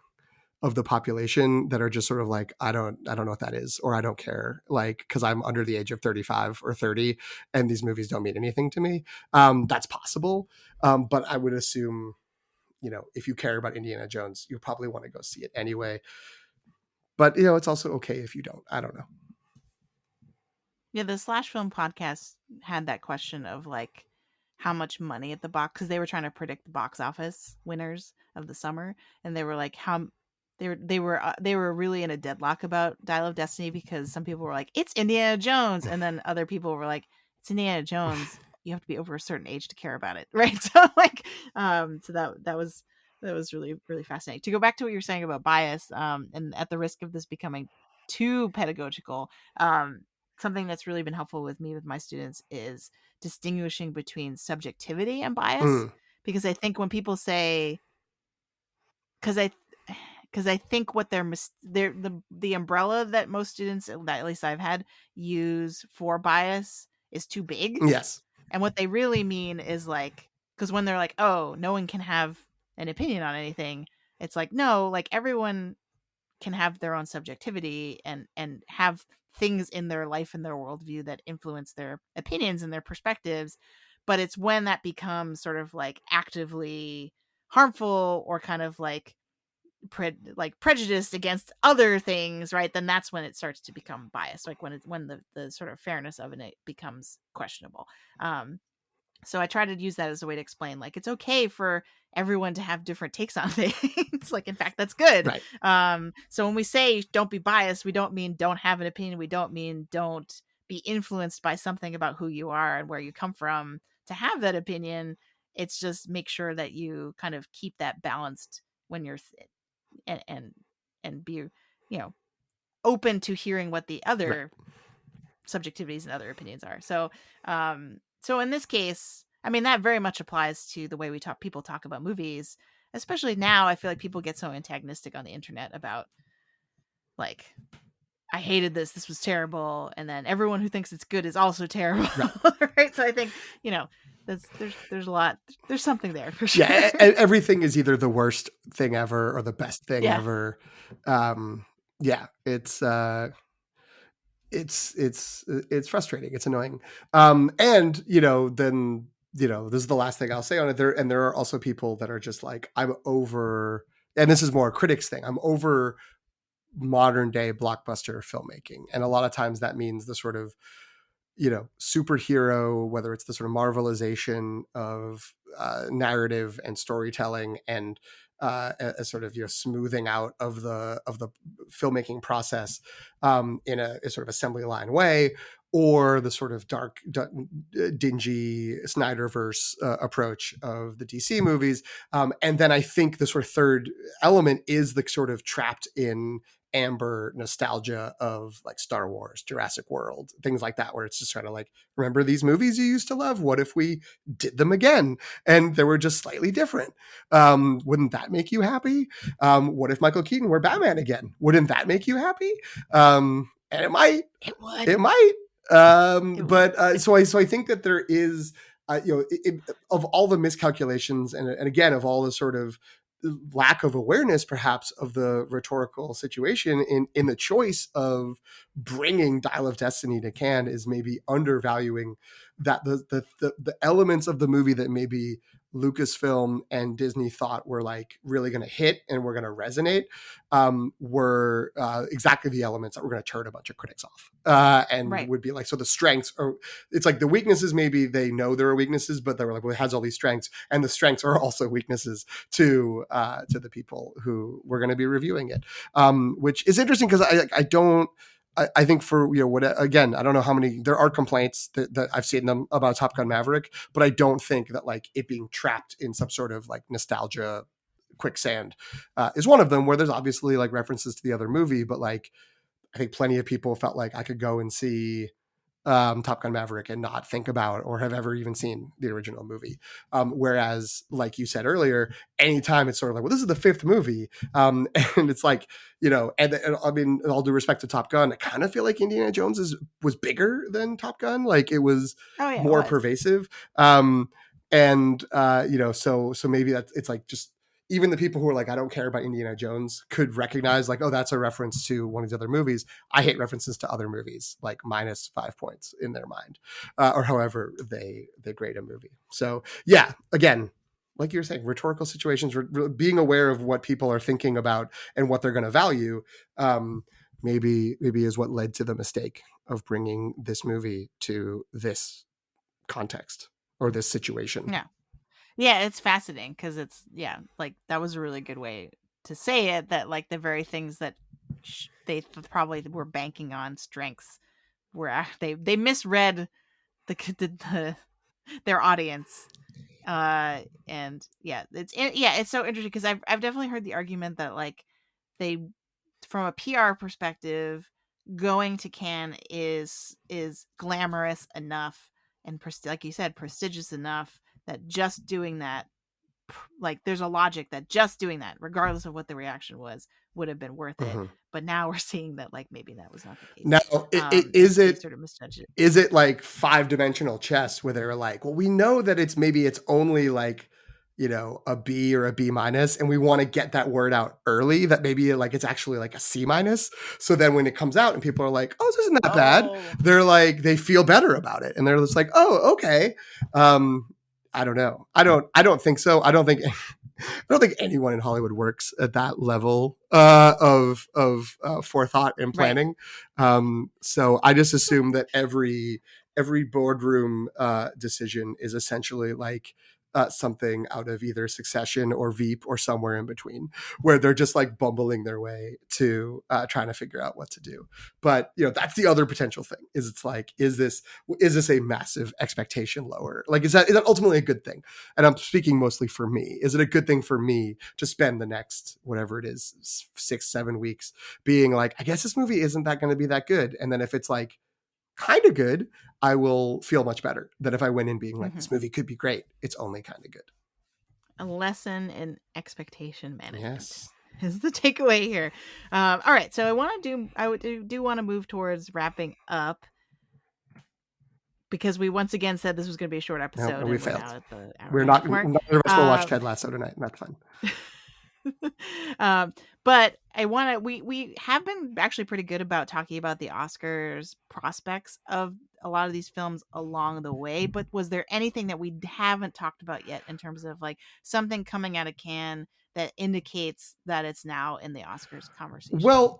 population that are just sort of like, I don't know what that is, or I don't care, like, because I'm under the age of 35 or 30 and these movies don't mean anything to me. That's possible. But I would assume, if you care about Indiana Jones, you probably want to go see it anyway. But it's also okay if you don't. I don't know. Yeah, the Slash Film podcast had that question of like how much money at the box, because they were trying to predict the box office winners of the summer, and they were like how they were really in a deadlock about Dial of Destiny, because some people were like it's Indiana Jones, and then other people were like it's Indiana Jones. You have to be over a certain age to care about it, right? So like, so that was really really fascinating. To go back to what you were saying about bias, and at the risk of this becoming too pedagogical, something that's really been helpful with me with my students is distinguishing between subjectivity and bias, Mm, because I think when people say, because I because I think what they're the umbrella that most students, that at least I've had, use for bias is too big. yes. And what they really mean is like, because when they're like, oh, no one can have an opinion on anything, it's like, no, like everyone can have their own subjectivity and have things in their life and their worldview that influence their opinions and their perspectives. But it's when that becomes sort of like actively harmful or kind of like like prejudiced against other things, right? Then that's when it starts to become biased, like when the sort of fairness of it becomes questionable. um so I try to use that as a way to explain like it's okay for everyone to have different takes on things. Like in fact that's good. Right. So when we say don't be biased, we don't mean don't have an opinion, we don't mean don't be influenced by something about who you are and where you come from to have that opinion. It's just make sure that you kind of keep that balanced when you're and and be, open to hearing what the Right. other subjectivities and other opinions are. So in this case, I mean that very much applies to the way people talk about movies, especially now. I feel like people get so antagonistic on the internet about like, I hated this was terrible, and then everyone who thinks it's good is also terrible. Right. Right? So I think, there's a lot, there's something there for sure. Yeah. Everything is either the worst thing ever or the best thing Yeah. ever. Yeah. It's frustrating. It's annoying. And then this is the last thing I'll say on it. There are also people that are just like, I'm over, and this is more a critics thing. I'm over modern day blockbuster filmmaking, and a lot of times that means the sort of superhero, whether it's the sort of marvelization of narrative and storytelling, and a sort of smoothing out of the filmmaking process in a sort of assembly line way, or the sort of dark, dingy Snyderverse approach of the DC movies. And then I think the sort of third element is the sort of trapped in amber nostalgia of like Star Wars, Jurassic World, things like that, where it's just kind of like, remember these movies you used to love? What if we did them again and they were just slightly different? Wouldn't that make you happy? What if Michael Keaton were Batman again? Wouldn't that make you happy? And it might. It would. It might. It would. But so I think that there is, of all the miscalculations, and again, of all the sort of lack of awareness perhaps of the rhetorical situation in the choice of bringing Dial of Destiny to Cannes, is maybe undervaluing that the elements of the movie that maybe Lucasfilm and Disney thought were like really going to hit and were going to resonate, were exactly the elements that were going to turn a bunch of critics off, and Right. would be like, so the strengths are, it's like the weaknesses, maybe they know there are weaknesses, but they were like, well, it has all these strengths, and the strengths are also weaknesses to the people who were going to be reviewing it, which is interesting because I don't. I think for what, again, I don't know how many there are complaints that I've seen them about Top Gun Maverick, but I don't think that like it being trapped in some sort of like nostalgia quicksand is one of them, where there's obviously like references to the other movie, but like I think plenty of people felt like I could go and see Top Gun Maverick and not think about or have ever even seen the original movie. Whereas, like you said earlier, anytime it's sort of like, well, this is the fifth movie, and it's like, and I mean, all due respect to Top Gun, I kind of feel like Indiana Jones was bigger than Top Gun. Like it was Oh yeah, it more was. pervasive, and so maybe that's it's like just even the people who are like, I don't care about Indiana Jones could recognize like, oh, that's a reference to one of these other movies. I hate references to other movies, like minus 5 points in their mind, or however they grade a movie. So yeah, again, like you were saying, rhetorical situations, being aware of what people are thinking about and what they're going to value, maybe is what led to the mistake of bringing this movie to this context or this situation. Yeah. Yeah, it's fascinating because it's like that was a really good way to say it. That like the very things that probably were banking on strengths were they misread the their audience. And it's so interesting because I've definitely heard the argument that like they from a PR perspective, going to Cannes is glamorous enough and like you said, prestigious enough that just doing that, like there's a logic that just doing that, regardless of what the reaction was, would have been worth it. Mhm. But now we're seeing that like maybe that was not the case. Now, They sort of misjudged it. is it like 5-dimensional chess where they're like, well, we know that it's only like, a B or a B minus, and we want to get that word out early that maybe like it's actually like a C minus. So then when it comes out and people are like, oh, this isn't that bad, Oh, they're like, they feel better about it. And they're just like, oh, okay. I don't know. I don't think so. I don't think anyone in Hollywood works at that level of forethought and right. planning. So I just assume that every boardroom decision is essentially like something out of either Succession or Veep or somewhere in between, where they're just like bumbling their way to trying to figure out what to do. But that's the other potential thing. Is it's like, is this a massive expectation lower? Like, is that ultimately a good thing? And I'm speaking mostly for me. Is it a good thing for me to spend the next whatever it is 6-7 weeks being like, I guess this movie isn't that going to be that good, and then if it's like kind of good, I will feel much better than if I went in being like, Mm-hmm. this movie could be great, it's only kind of good. A lesson in expectation management Yes. is the takeaway here. All right, so I do want to move towards wrapping up because we once again said this was going to be a short No, episode, we and we're failed. now at the hour We're and a not half mark. Neither of us will watch Um, Ted Lasso tonight, and that's fine. but I want to. We have been actually pretty good about talking about the Oscars prospects of a lot of these films along the way. But was there anything that we haven't talked about yet in terms of like something coming out of Cannes that indicates that it's now in the Oscars conversation? Well,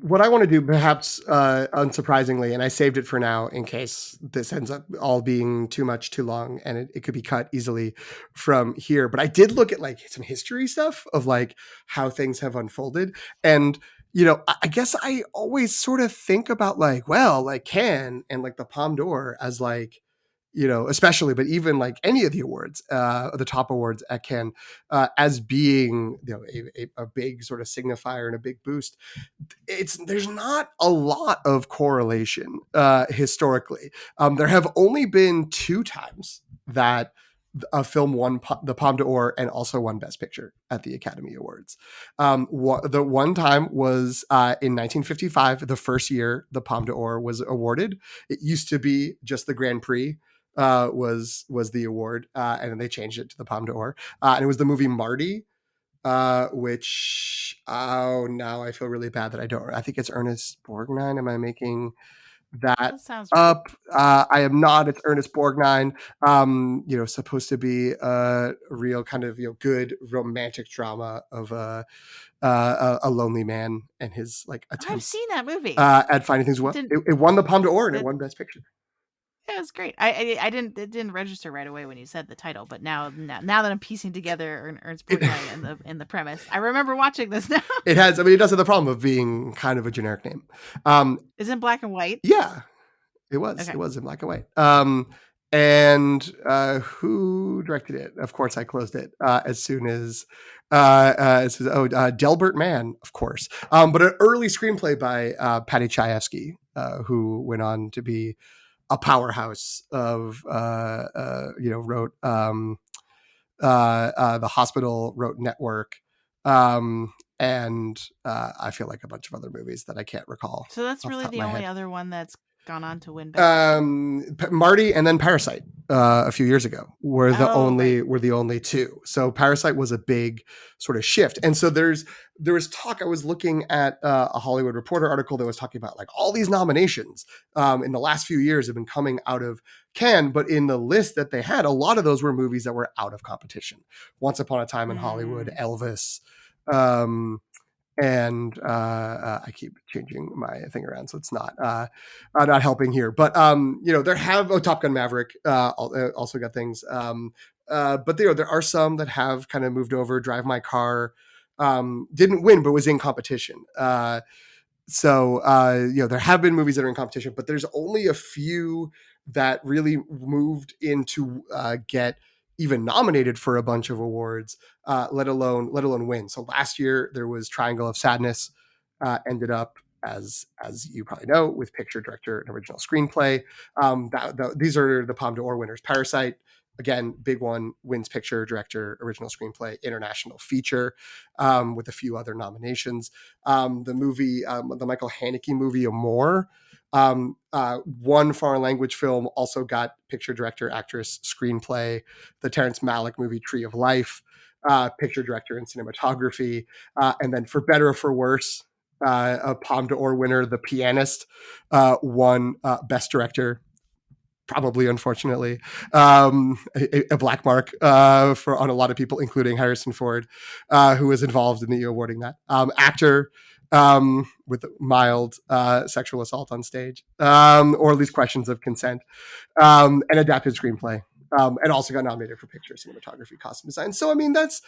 what I want to do, perhaps unsurprisingly, and I saved it for now in case this ends up all being too much too long, and it could be cut easily from here. But I did look at like some history stuff of like how things have unfolded, and I guess I always sort of think about like, well, like Cannes and like the Palme d'Or as like, especially, but even like any of the awards, the top awards at Cannes, as being a big sort of signifier and a big boost. There's not a lot of correlation historically. There have only been 2 times that a film won the Palme d'Or and also won Best Picture at the Academy Awards. The one time was in 1955, the first year the Palme d'Or was awarded. It used to be just the Grand Prix was the award, and then they changed it to the Palme d'Or, and it was the movie Marty, which now I feel really bad that I don't. I think it's Ernest Borgnine. Am I making that That sounds right. up? I am not. It's Ernest Borgnine. Supposed to be a real kind of good romantic drama of a lonely man and his like I've attempts seen that movie. at finding things. It Well, didn't. it won the Palme d'Or and it It, won Best Picture. it was great. I didn't. It didn't register right away when you said the title, but now that I'm piecing together Ernst It, Borgnine in the premise, I remember watching this now. it has. I mean, it does have the problem of being kind of a generic name. Um, Is it in black and white? yeah, it was. Okay. It was in black and white. And who directed it? Of course, I closed it as soon as it says, Delbert Mann, of course. But an early screenplay by Paddy Chayefsky, who went on to be a powerhouse of wrote the Hospital, wrote Network, and I feel like a bunch of other movies that I can't recall So that's off the really top of the my only head. other one that's gone on to win Best Picture? Marty and then Parasite a few years ago Oh, right. were the only two. So Parasite was a big sort of shift, and so there was talk. I was looking at a Hollywood Reporter article that was talking about like all these nominations in the last few years have been coming out of Cannes, but in the list that they had, a lot of those were movies that were out of competition. Once Upon a Time in Hollywood, Mm. Elvis. Um, and I keep changing my thing around, so it's not helping here. But there have Top Gun Maverick also got things, but there are some that have kind of moved over. Drive My Car didn't win, but was in competition. There have been movies that are in competition, but there's only a few that really moved into get even nominated for a bunch of awards, let alone win. So last year there was Triangle of Sadness, ended up as you probably know with picture, director, and original screenplay. These are the Palme d'Or winners. Parasite, again, big one, wins picture, director, original screenplay, international feature, with a few other nominations. The Michael Haneke movie, Amore, one foreign language film, also got picture, director, actress, screenplay. The Terrence Malick movie, Tree of Life, picture, director, and cinematography. And then for better or for worse, a Palme d'Or winner, The Pianist, won Best Director, probably unfortunately, a black mark for on a lot of people, including Harrison Ford, who was involved in the awarding that. Actor, with mild sexual assault on stage, or at least questions of consent, and adapted screenplay. And also got nominated for picture, cinematography, costume design. So I mean, that's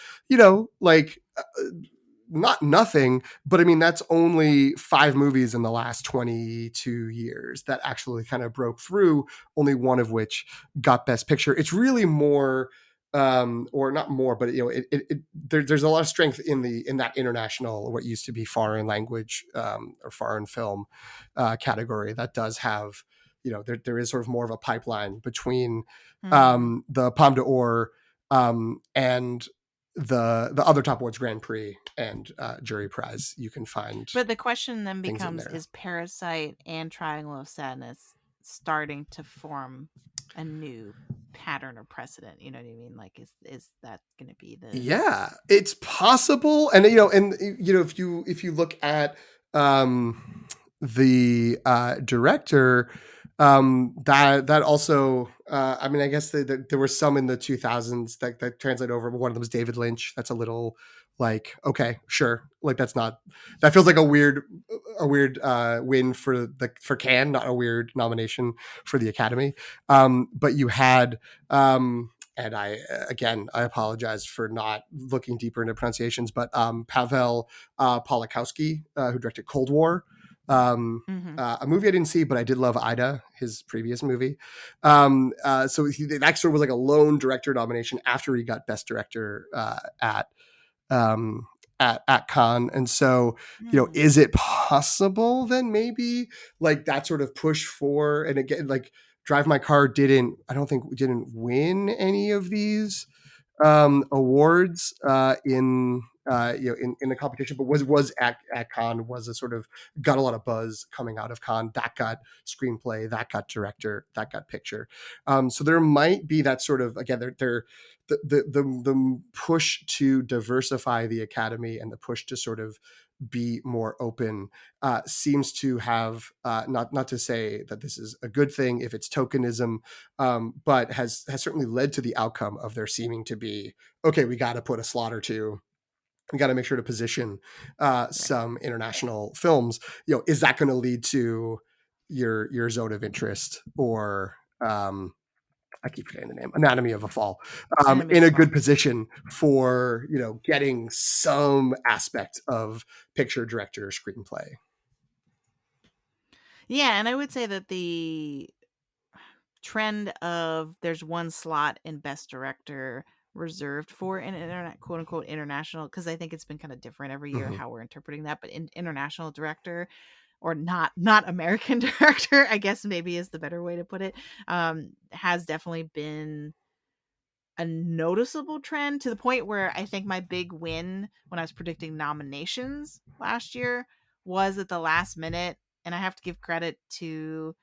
not nothing, but I mean, that's only 5 movies in the last 22 years that actually kind of broke through, only one of which got Best Picture. It's really more, or not more, but there's a lot of strength in that international, what used to be foreign language, or foreign film category that does have, there is sort of more of a pipeline between Mm. the Palme d'Or, and the other top awards, Grand Prix and Jury Prize. You can find But the question then things in becomes, there. is Parasite and Triangle of Sadness starting to form a new pattern or precedent? You know what I mean? Like, is that going to be the Yeah, it's possible, and if you look at the director, that also, I mean, I guess there were some in the 2000s that translate over, but one of them was David Lynch. That's a little like, okay, sure, like that feels like a weird win for Cannes, not a weird nomination for the Academy. But you had, and I apologize for not looking deeper into pronunciations, but Pavel Polakowski, who directed Cold War, mm-hmm. a movie I didn't see, but I did love Ida, his previous movie. That sort of was like a lone director nomination after he got Best Director um, at Cannes. And so, Mm. is it possible then maybe like that sort of push for, and again, like Drive My Car I don't think didn't win any of these awards in the competition, but was at Cannes, was a sort of got a lot of buzz coming out of Cannes. That got screenplay, that got director, that got picture. So there might be that sort of, again, they're the push to diversify the Academy and the push to sort of be more open seems to have, not to say that this is a good thing if it's tokenism, but has certainly led to the outcome of there seeming to be, okay, we got to put a slot or two, we got to make sure to position Right. some international films. Is that going to lead to your zone of interest, or I keep forgetting the name, Anatomy of a Fall, Enemy of in the a Fall. good position for getting some aspect of picture, director, screenplay. Yeah, and I would say that the trend of there's one slot in Best Director reserved for an internet, quote unquote, international, because I think it's been kind of different every year Mm-hmm. how we're interpreting that, but in international director, or not American director, I guess maybe is the better way to put it, has definitely been a noticeable trend to the point where I think my big win when I was predicting nominations last year was at the last minute, and I have to give credit to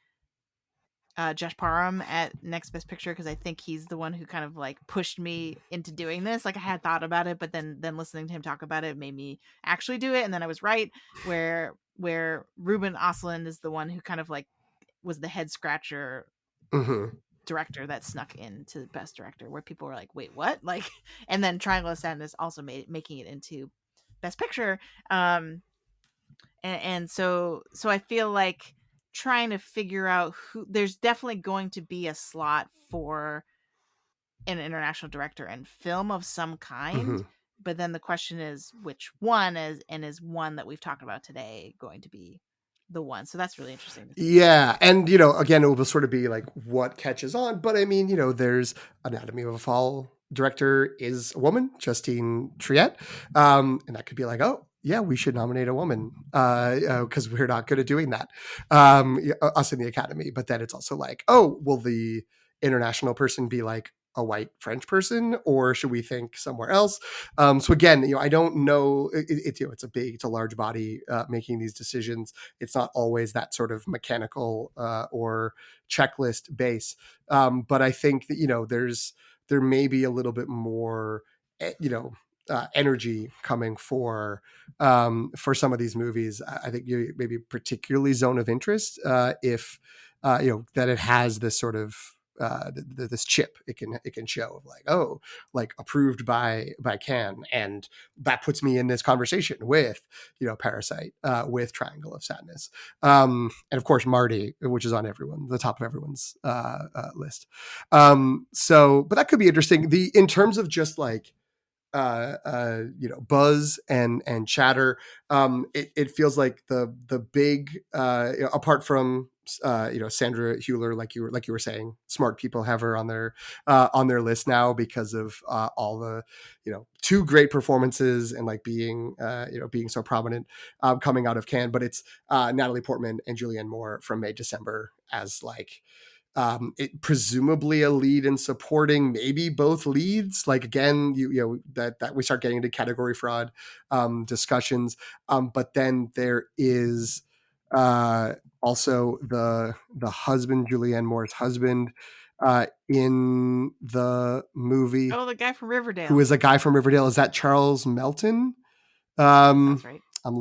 Josh Parham at Next Best Picture because I think he's the one who kind of like pushed me into doing this. Like I had thought about it, but then listening to him talk about it made me actually do it, and then I was right. Where Ruben Östlund is the one who kind of like was the head scratcher Hmm. director that snuck into Best Director, where people were like, "Wait, what?" Like, and then Triangle of Sadness also making it into Best Picture. And so I feel like trying to figure out who there's definitely going to be a slot for an international director and film of some kind, Hmm. but then the question is which one is one that we've talked about today going to be the one. So that's really interesting to think about. Yeah, and you know, again, it will sort of be like what catches on. But I mean, you know, there's Anatomy of a Fall director is a woman, Justine Triet, and that could be like, oh yeah, we should nominate a woman because we're not good at doing that, us in the Academy. But then it's also like, oh, will the international person be like a white French person, or should we think somewhere else? So again, you know, I don't know. You know, it's a big, it's a large body making these decisions. It's not always that sort of mechanical or checklist base. But I think that, you know, there may be a little bit more, you know, energy coming for some of these movies. I think you maybe particularly Zone of Interest, if you know that it has this sort of this chip it can show of like, oh, like approved by Cannes, and that puts me in this conversation with, you know, Parasite, with Triangle of Sadness, and of course Marty, which is on the top of everyone's list. So, but that could be interesting. The in terms of just like you know, buzz and chatter. It feels like the big you know, apart from you know, Sandra Hüller, like you were saying, smart people have her on their list now because of all the, you know, two great performances and like being you know, being so prominent coming out of Cannes. But it's Natalie Portman and Julianne Moore from May December as like it presumably a lead in supporting, maybe both leads. Like again, you know, that we start getting into category fraud discussions. But then there is also the husband, Julianne Moore's husband, in the movie, Oh, the guy from who Riverdale. is a guy from Riverdale. Is that Charles Melton? That Um, sounds right. I'm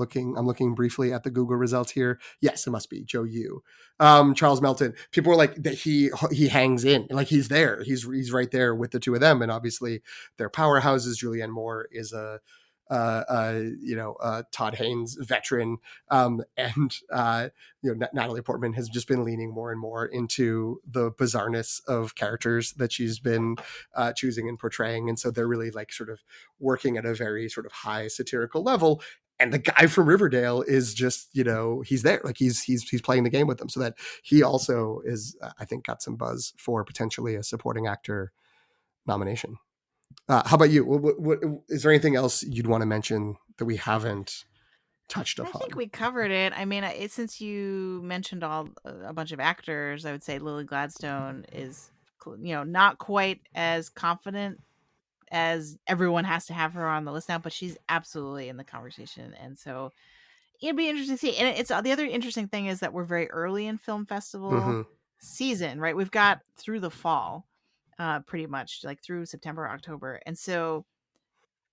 looking briefly at the Google results here. Yes, it must be Joe Yu. Charles Melton. People were like that he hangs in, like he's there. He's right there with the two of them, and obviously they're powerhouses. Julianne Moore is a you know, Todd Haynes veteran, and you know, Natalie Portman has just been leaning more and more into the bizarreness of characters that she's been choosing and portraying, and so they're really like sort of working at a very sort of high satirical level. And the guy from Riverdale is just, you know, he's there, like he's playing the game with them, so that he also is, I think, got some buzz for potentially a supporting actor nomination. How about you? What is there anything else you'd want to mention that we haven't touched I think upon? we covered it. I mean, since you mentioned all a bunch of actors, I would say Lily Gladstone is, not quite as confident as everyone has to have her on the list now, but she's absolutely in the conversation, and so it'd be interesting to see. And it's the other interesting thing is that we're very early in film festival Mm-hmm. season, right? We've got through the fall, pretty much like through September, October, and so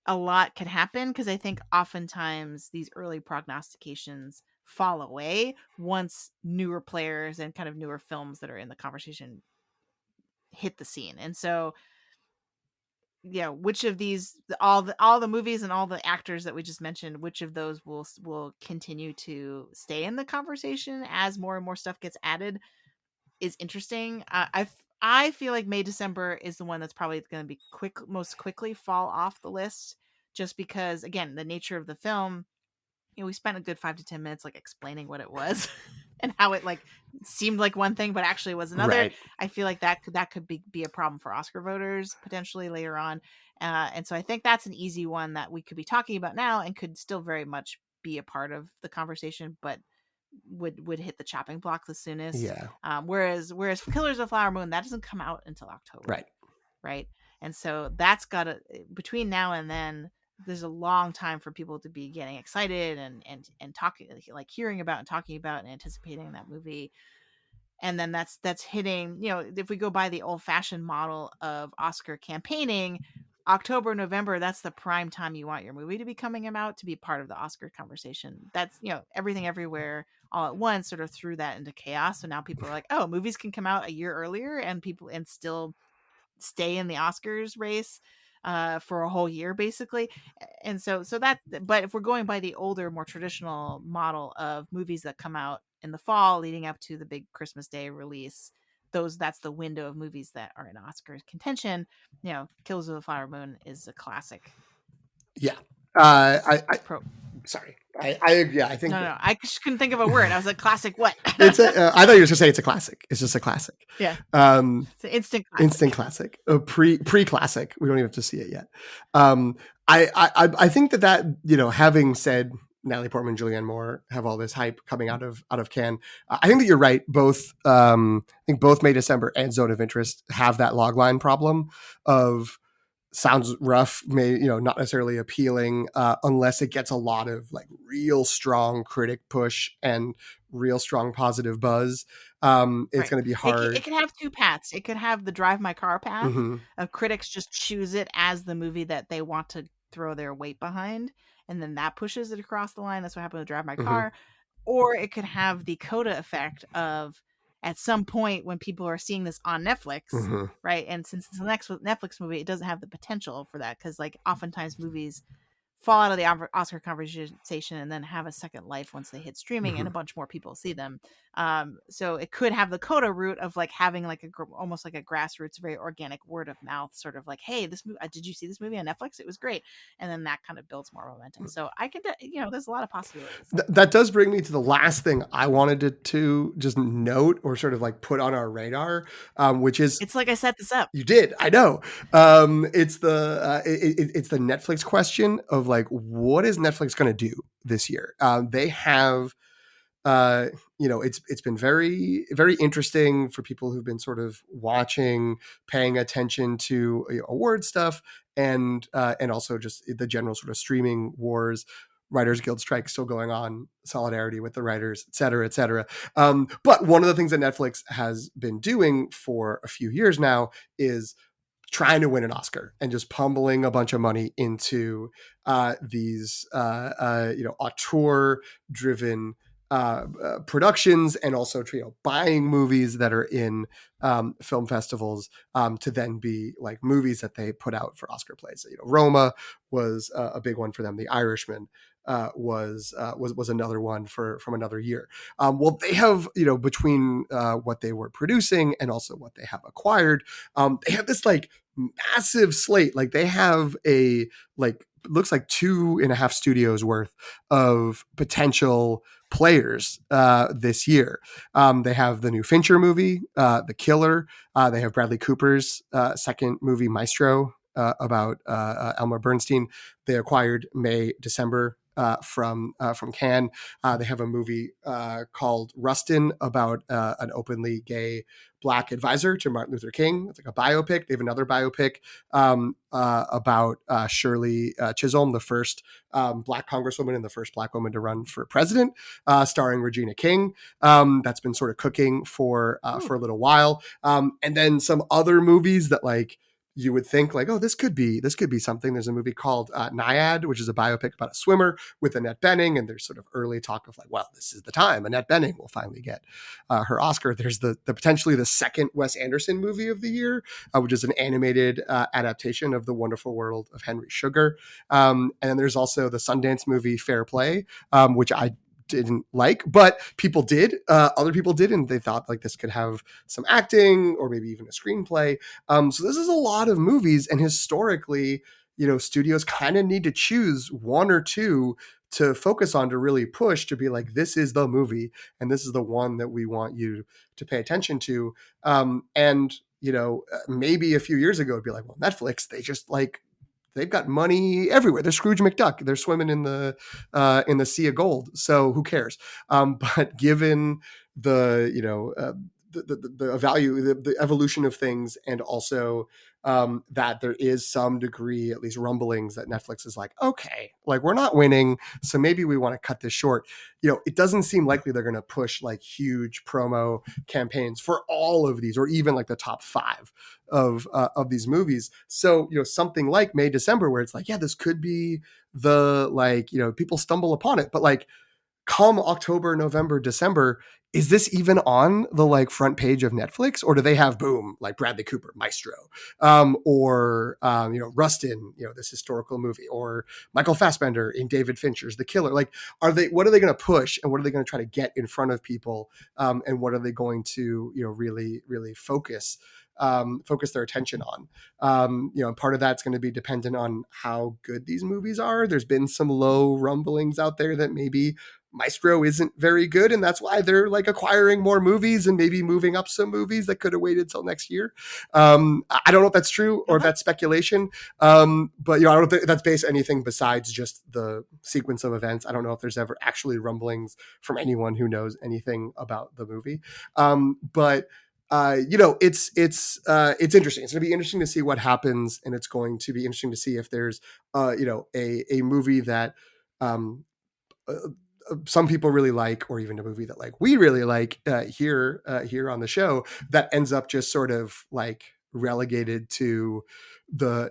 a lot could happen because I think oftentimes these early prognostications fall away once newer players and kind of newer films that are in the conversation hit the scene. And so, yeah, which of these all the movies and all the actors that we just mentioned, which of those will continue to stay in the conversation as more and more stuff gets added is interesting. I feel like May December is the one that's probably going to be most quickly fall off the list, just because again the nature of the film. We spent a good 5 to 10 minutes like explaining what it was and how it like seemed like one thing but actually was another. Right. I feel like that could be a problem for Oscar voters potentially later on, and so I think that's an easy one that we could be talking about now and could still very much be a part of the conversation, but would hit the chopping block the soonest. Yeah. Whereas Killers of the Flower Moon, that doesn't come out until Right. October, right? And so that's got to, between now and then, there's a long time for people to be getting excited and talking, like hearing about and talking about and anticipating that movie. And then that's hitting, if we go by the old fashioned model of Oscar campaigning, October, November, that's the prime time you want your movie to be coming out to be part of the Oscar conversation. That's, Everything Everywhere All at Once sort of threw that into chaos. So now people are like, oh, movies can come out a year earlier and still stay in the Oscars race for a whole year, basically. And so that, but if we're going by the older, more traditional model of movies that come out in the fall leading up to the big Christmas Day release, that's the window of movies that are in Oscar contention. Killers of the Flower Moon is a classic. Yeah. Pro. Sorry. I think No, no, I just couldn't think of a word. I was like, classic what? it's I thought you were going to say it's a classic. It's just a classic. Yeah. Um, It's an instant classic. Instant classic. Pre classic. We don't even have to see it yet. I think that having said Natalie Portman, Julianne Moore have all this hype coming out of Cannes, I think that you're right. Both I think both May December and Zone of Interest have that logline problem of sounds rough, not necessarily appealing unless it gets a lot of like real strong critic push and real strong positive buzz. It's Right. going to be hard. It could have two paths. It could have the drive my car path Mm-hmm. of critics just choose it as the movie that they want to throw their weight behind, and then that pushes it across the line. That's what happened with Drive My Mm-hmm. Car. Or it could have the coda effect of, at some point when people are seeing this on Netflix, Mm-hmm. right? And since it's the next Netflix movie, it doesn't have the potential for that, because like oftentimes movies fall out of the Oscar conversation and then have a second life once they hit streaming and Mm-hmm. a bunch more people see them. So it could have the coda route of like having like almost like a grassroots, very organic word of mouth sort of like, hey, this movie, did you see this movie on Netflix? It was great. And then that kind of builds more momentum. So I could, there's a lot of possibilities. That does bring me to the last thing I wanted to just note or sort of like put on our radar, which is, It's like I set this up. you did, I know. It's it's the Netflix question of like, what is Netflix going to do this year? They have, it's been very, very interesting for people who've been sort of watching, paying attention to award stuff, and also just the general sort of streaming wars. Writers Guild strike still going on, solidarity with the writers, et cetera, et cetera. But one of the things that Netflix has been doing for a few years now is trying to win an Oscar and just pummeling a bunch of money into these auteur-driven productions, and also buying movies that are in film festivals to then be like movies that they put out for Oscar plays. Roma was a big one for them. The Irishman was another one from another year. Well, they have, between what they were producing and also what they have acquired, they have this like massive slate. Like they have a like looks like 2.5 studios worth of potential players this year. They have the new Fincher movie, The Killer. They have Bradley Cooper's second movie, Maestro, about Elmer Bernstein. They acquired May December from Cannes. They have a movie called Rustin about an openly gay Black advisor to Martin Luther King. It's like a biopic. They have another biopic about Shirley Chisholm, the first Black congresswoman and the first Black woman to run for president, starring Regina King. That's been sort of cooking for a little while. And then some other movies that like you would think like, oh, this could be something. There's a movie called Naiad, which is a biopic about a swimmer with Annette Bening, and there's sort of early talk of like, well, this is the time Annette Bening will finally get her Oscar. There's the potentially the second Wes Anderson movie of the year, which is an animated adaptation of The Wonderful World of Henry Sugar. And then there's also the Sundance movie Fair Play, which I didn't like, but people did. Other people did, and they thought like this could have some acting or maybe even a screenplay. So this is a lot of movies, and historically, studios kind of need to choose one or two to focus on to really push to be like, this is the movie, and this is the one that we want you to pay attention to. And maybe a few years ago it'd be like, well, Netflix, they just like they've got money everywhere. They're Scrooge McDuck. They're swimming in the sea of gold. So who cares? But given the the value, the evolution of things, and also that there is some degree, at least rumblings, that Netflix is like, okay, like we're not winning, so maybe we want to cut this short. It doesn't seem likely they're going to push like huge promo campaigns for all of these, or even like the top 5 of these movies. So something like May, December, where it's like, yeah, this could be the like people stumble upon it, but like come October, November, December, is this even on the like front page of Netflix, or do they have boom like Bradley Cooper, Maestro, or Rustin, this historical movie, or Michael Fassbender in David Fincher's The Killer? Like, what are they going to push, and what are they going to try to get in front of people, and what are they going to really really focus their attention on? Part of that's going to be dependent on how good these movies are. There's been some low rumblings out there that maybe Maestro isn't very good, and that's why they're like acquiring more movies and maybe moving up some movies that could have waited till next year. I don't know if that's true or if that's speculation, but I don't think that's based on anything besides just the sequence of events. I don't know if there's ever actually rumblings from anyone who knows anything about the movie, but it's interesting. It's going to be interesting to see what happens, and it's going to be interesting to see if there's a movie that um, uh, some people really like, or even a movie that like we really like here on the show, that ends up just sort of like relegated to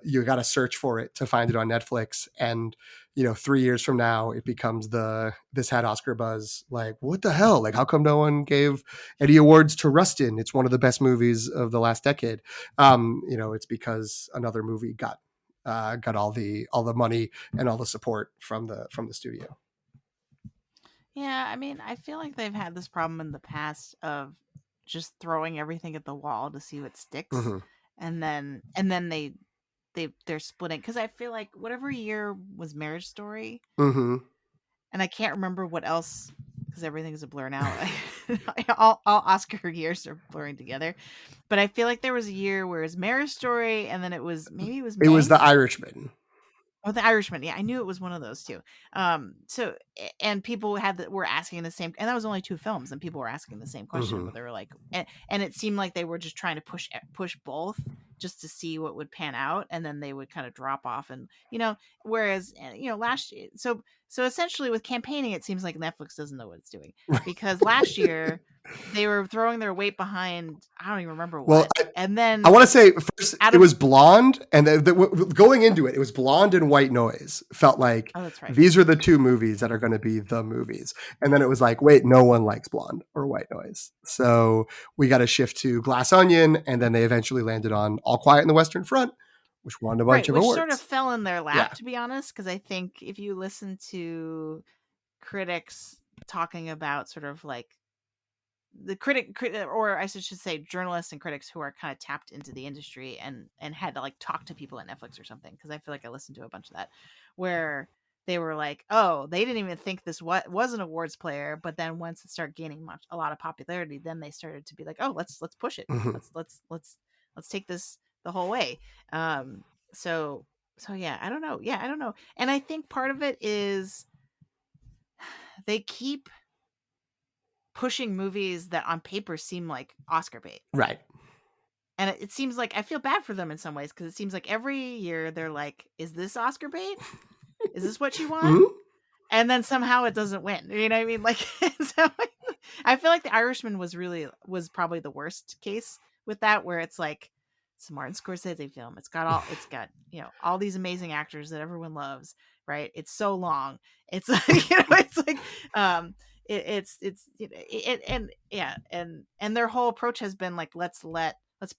you got to search for it to find it on Netflix, and 3 years from now it becomes this had Oscar buzz. Like, what the hell? Like, how come no one gave any awards to Rustin? It's one of the best movies of the last decade. It's because another movie got all the money and all the support from the studio. Yeah, I mean, I feel like they've had this problem in the past of just throwing everything at the wall to see what sticks, Mm-hmm. and then they're splitting, because I feel like whatever year was Marriage Story, Mm-hmm. and I can't remember what else because everything's a blur now. all Oscar years are blurring together, but I feel like there was a year where it was Marriage Story, and then it was It was The Mank. Irishman. Oh, The Irishman. Yeah, I knew it was one of those two. So and people were asking the same, and that was only 2 films, and people were asking the same question, Mm-hmm. where they were like, and it seemed like they were just trying to push both just to see what would pan out, and then they would kind of drop off, and whereas last year, so essentially with campaigning, it seems like Netflix doesn't know what it's doing, because last year they were throwing their weight behind, I don't even remember Well, what, and I then want to say first out it of was Blonde, and going into it, it was Blonde and White Noise. Felt like oh, that's right. these are the 2 movies that are going to be the movies, and then it was like, wait, no one likes Blonde or White Noise, so we got to shift to Glass Onion, and then they eventually landed on All Quiet in the Western Front, which won a bunch Right, of which sort of awards. fell in their Yeah. lap, to be honest, because I think if you listen to critics talking about sort of like the or I should say journalists and critics who are kind of tapped into the industry and had to like talk to people at Netflix or something, because I feel like I listened to a bunch of that, where they were like, oh, they didn't even think this was an awards player, but then once it started gaining a lot of popularity, then they started to be like, oh, let's push it, Mm-hmm. let's take this the whole way. um so yeah, I don't know. And I think part of it is they keep pushing movies that on paper seem like Oscar bait. Right. And it seems like I feel bad for them in some ways, because it seems like every year they're like, is this Oscar bait? Is this what you want? Mm-hmm. And then somehow it doesn't win. You know what I mean? Like, so I feel like The Irishman was probably the worst case with that, where it's like, it's a Martin Scorsese film. It's got all these amazing actors that everyone loves, right? It's so long. It's like, it's like it's and yeah, and their whole approach has been like, let's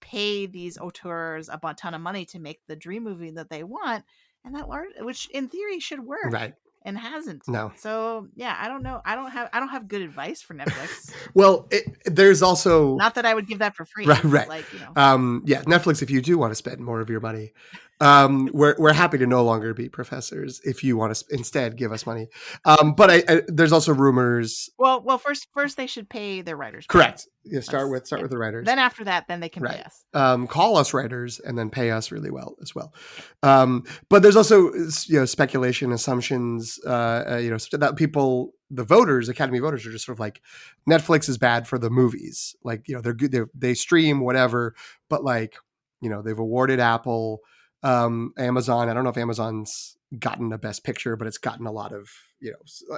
pay these auteurs ton of money to make the dream movie that they want, and which in theory should work. Right. and hasn't. No. So yeah, I don't know. I don't have good advice for Netflix. Well, there's also Not that I would give that for right, free, but right. like, you know. Yeah, Netflix. If you do want to spend more of your money, we're happy to no longer be professors. If you want to instead give us money, but there's also rumors. Well, first they should pay their writers money. Correct. Yeah, start Let's with yeah. the writers. Then after that, then they can pay Right. us. Call us writers and then pay us really well as well. But there's also speculation, assumptions. That people, the voters, Academy voters, are just sort of like Netflix is bad for the movies. Like they're good, they stream whatever, but like they've awarded Apple, Amazon. I don't know if Amazon's gotten a Best Picture, but it's gotten a lot of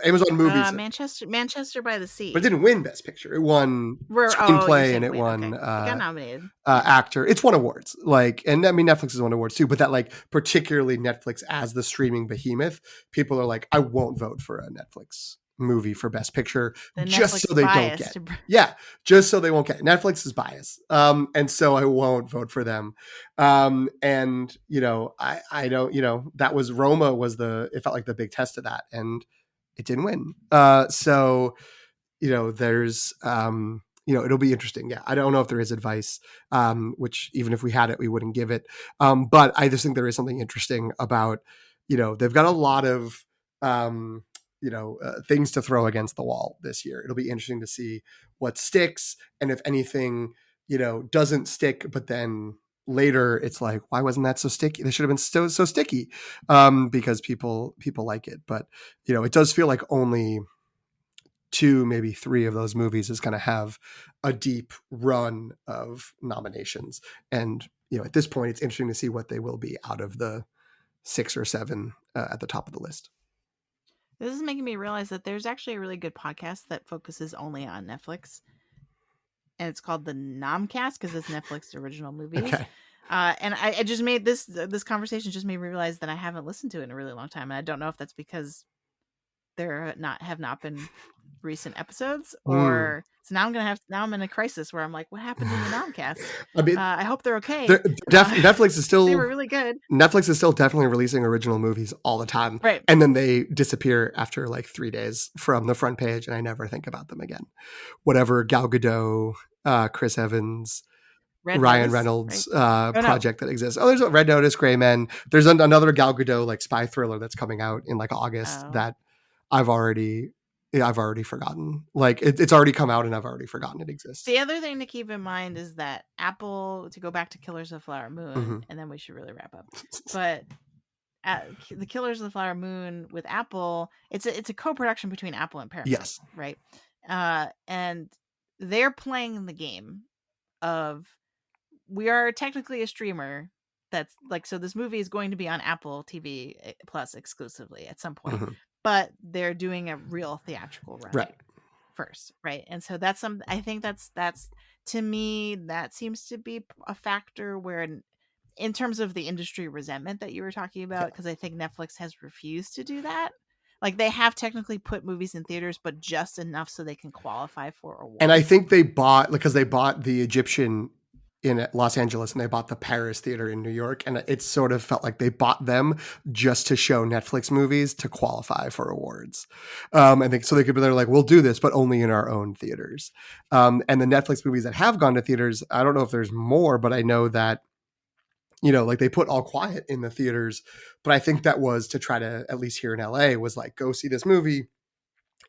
Amazon movies. Manchester by the But it Sea. didn't win Best Picture. It won You're screenplay and saying it win? won Okay, it got nominated. actor. It's won awards. Like, and I mean, Netflix has won awards too. But that, like, particularly Netflix as the streaming behemoth, people are like, I won't vote for a Netflix movie for Best Picture The just Netflix so they don't bias get. Yeah, just so they won't get. Netflix is biased, and so I won't vote for them. And I don't. That was Roma was it felt like the big test of that, and it didn't win. So there's it'll be interesting. Yeah, I don't know if there is advice, which even if we had it, we wouldn't give it. But I just think there is something interesting about they've got a lot of things to throw against the wall this year. It'll be interesting to see what sticks, and if anything doesn't stick, but then later it's like, why wasn't that so sticky? They should have been so sticky, because people like it. But it does feel like only 2, maybe 3 of those movies is going to have a deep run of nominations. And, at this point, it's interesting to see what they will be out of the 6 or 7 at the top of the list. This is making me realize that there's actually a really good podcast that focuses only on Netflix. And it's called the Nomcast because it's Netflix original movies. Okay. And I just made this conversation just made me realize that I haven't listened to it in a really long time. And I don't know if that's because there have not been recent episodes, or so now I'm in a crisis where I'm like, what happened to the Nomcast? I mean, I hope they're okay. Netflix is still they were really good. Netflix is still definitely releasing original movies all the time, right? And then they disappear after like 3 days from the front page, and I never think about them again. Whatever Gal Gadot, Chris Evans, Ryan Reynolds project that exists. Oh, there's a Red Notice, Gray Men. There's another Gal Gadot like spy thriller that's coming out in like August that I've already forgotten. Like it's already come out and I've already forgotten it exists. The other thing to keep in mind is that Apple, to go back to Killers of the Flower Moon, and then we should really wrap up. But the Killers of the Flower Moon with Apple, it's a co-production between Apple and Paramount. Yes. Right. And they're playing the game of, we are technically a streamer that's like, so this movie is going to be on Apple TV Plus exclusively at some point. But they're doing a real theatrical run first, right? And so that's I think that's to me, that seems to be a factor where, in terms of the industry resentment that you were talking about, because I think Netflix has refused to do that. Like, they have technically put movies in theaters, but just enough so they can qualify for awards. And I think they bought the Egyptian in Los Angeles and they bought the Paris theater in New York. And it sort of felt like they bought them just to show Netflix movies to qualify for awards. I think so they're like, we'll do this, but only in our own theaters. And the Netflix movies that have gone to theaters, I don't know if there's more, but I know that, like they put All Quiet in the theaters, but I think that was to try to, at least here in LA, was like, go see this movie.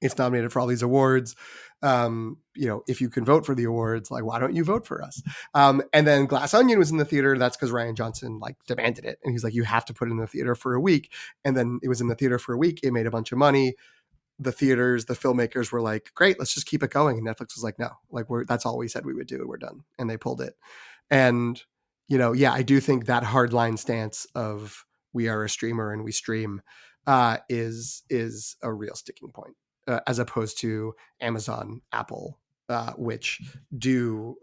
It's nominated for all these awards. If you can vote for the awards, like, why don't you vote for us? And then Glass Onion was in the theater. That's because Ryan Johnson like demanded it. And he's like, you have to put it in the theater for a week. And then it was in the theater for a week. It made a bunch of money. The theaters, the filmmakers were like, great, let's just keep it going. And Netflix was like, no, like that's all we said we would do. And we're done. And they pulled it. And, I do think that hardline stance of we are a streamer and we stream is a real sticking point. As opposed to Amazon, Apple, which do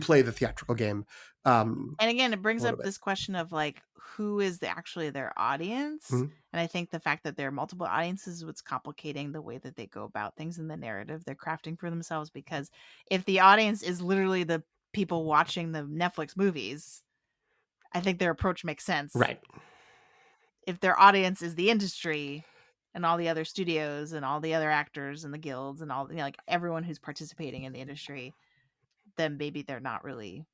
play the theatrical game. And again, it brings up this question of like, who is actually their audience? And I think the fact that there are multiple audiences is what's complicating the way that they go about things in the narrative they're crafting for themselves. Because if the audience is literally the people watching the Netflix movies, I think their approach makes sense. Right. If their audience is the industry, and all the other studios and all the other actors and the guilds and all, like everyone who's participating in the industry, then maybe they're not really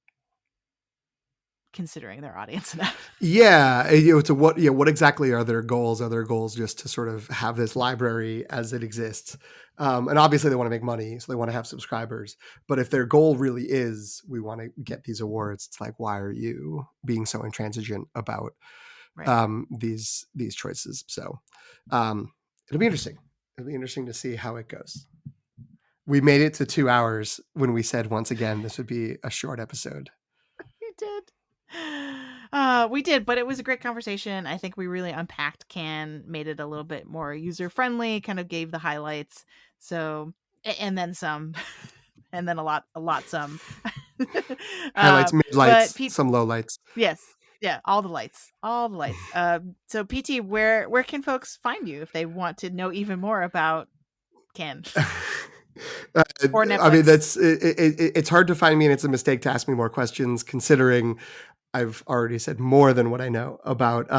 considering their audience enough. Yeah, to what exactly are their goals? Are their goals just to sort of have this library as it exists? And obviously they want to make money, so they want to have subscribers. But if their goal really is, we want to get these awards, it's like, why are you being so intransigent about Right. these choices? So it'll be interesting. It'll be interesting to see how it goes. We made it to 2 hours when we said once again this would be a short episode. We did. We did, but it was a great conversation. I think we really unpacked Can, made it a little bit more user friendly, kind of gave the highlights. So, and then some, and then a lot some. Highlights, mid But lights, some low lights. yes, yeah, all the lights, all the lights. So PT, where can folks find you if they want to know even more about Can? Or I mean, Netflix? it's hard to find me, and it's a mistake to ask me more questions, considering I've already said more than what I know about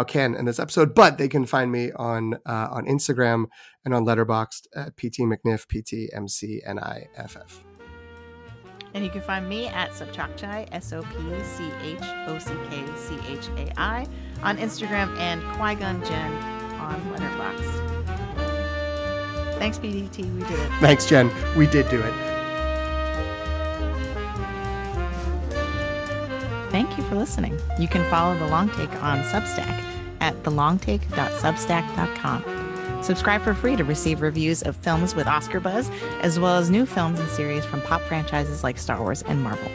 Ken in this episode. But they can find me on Instagram and on Letterboxd at PT McNiff, PTMCNIFF. And you can find me at Subchokchai, SOPCHOCKCHAI, on Instagram, and Qui-Gon Jen on Letterboxd. Thanks, PDT. We did it. Thanks, Jen. We did do it. Thank you for listening. You can follow The Long Take on Substack at thelongtake.substack.com. Subscribe for free to receive reviews of films with Oscar buzz, as well as new films and series from pop franchises like Star Wars and Marvel.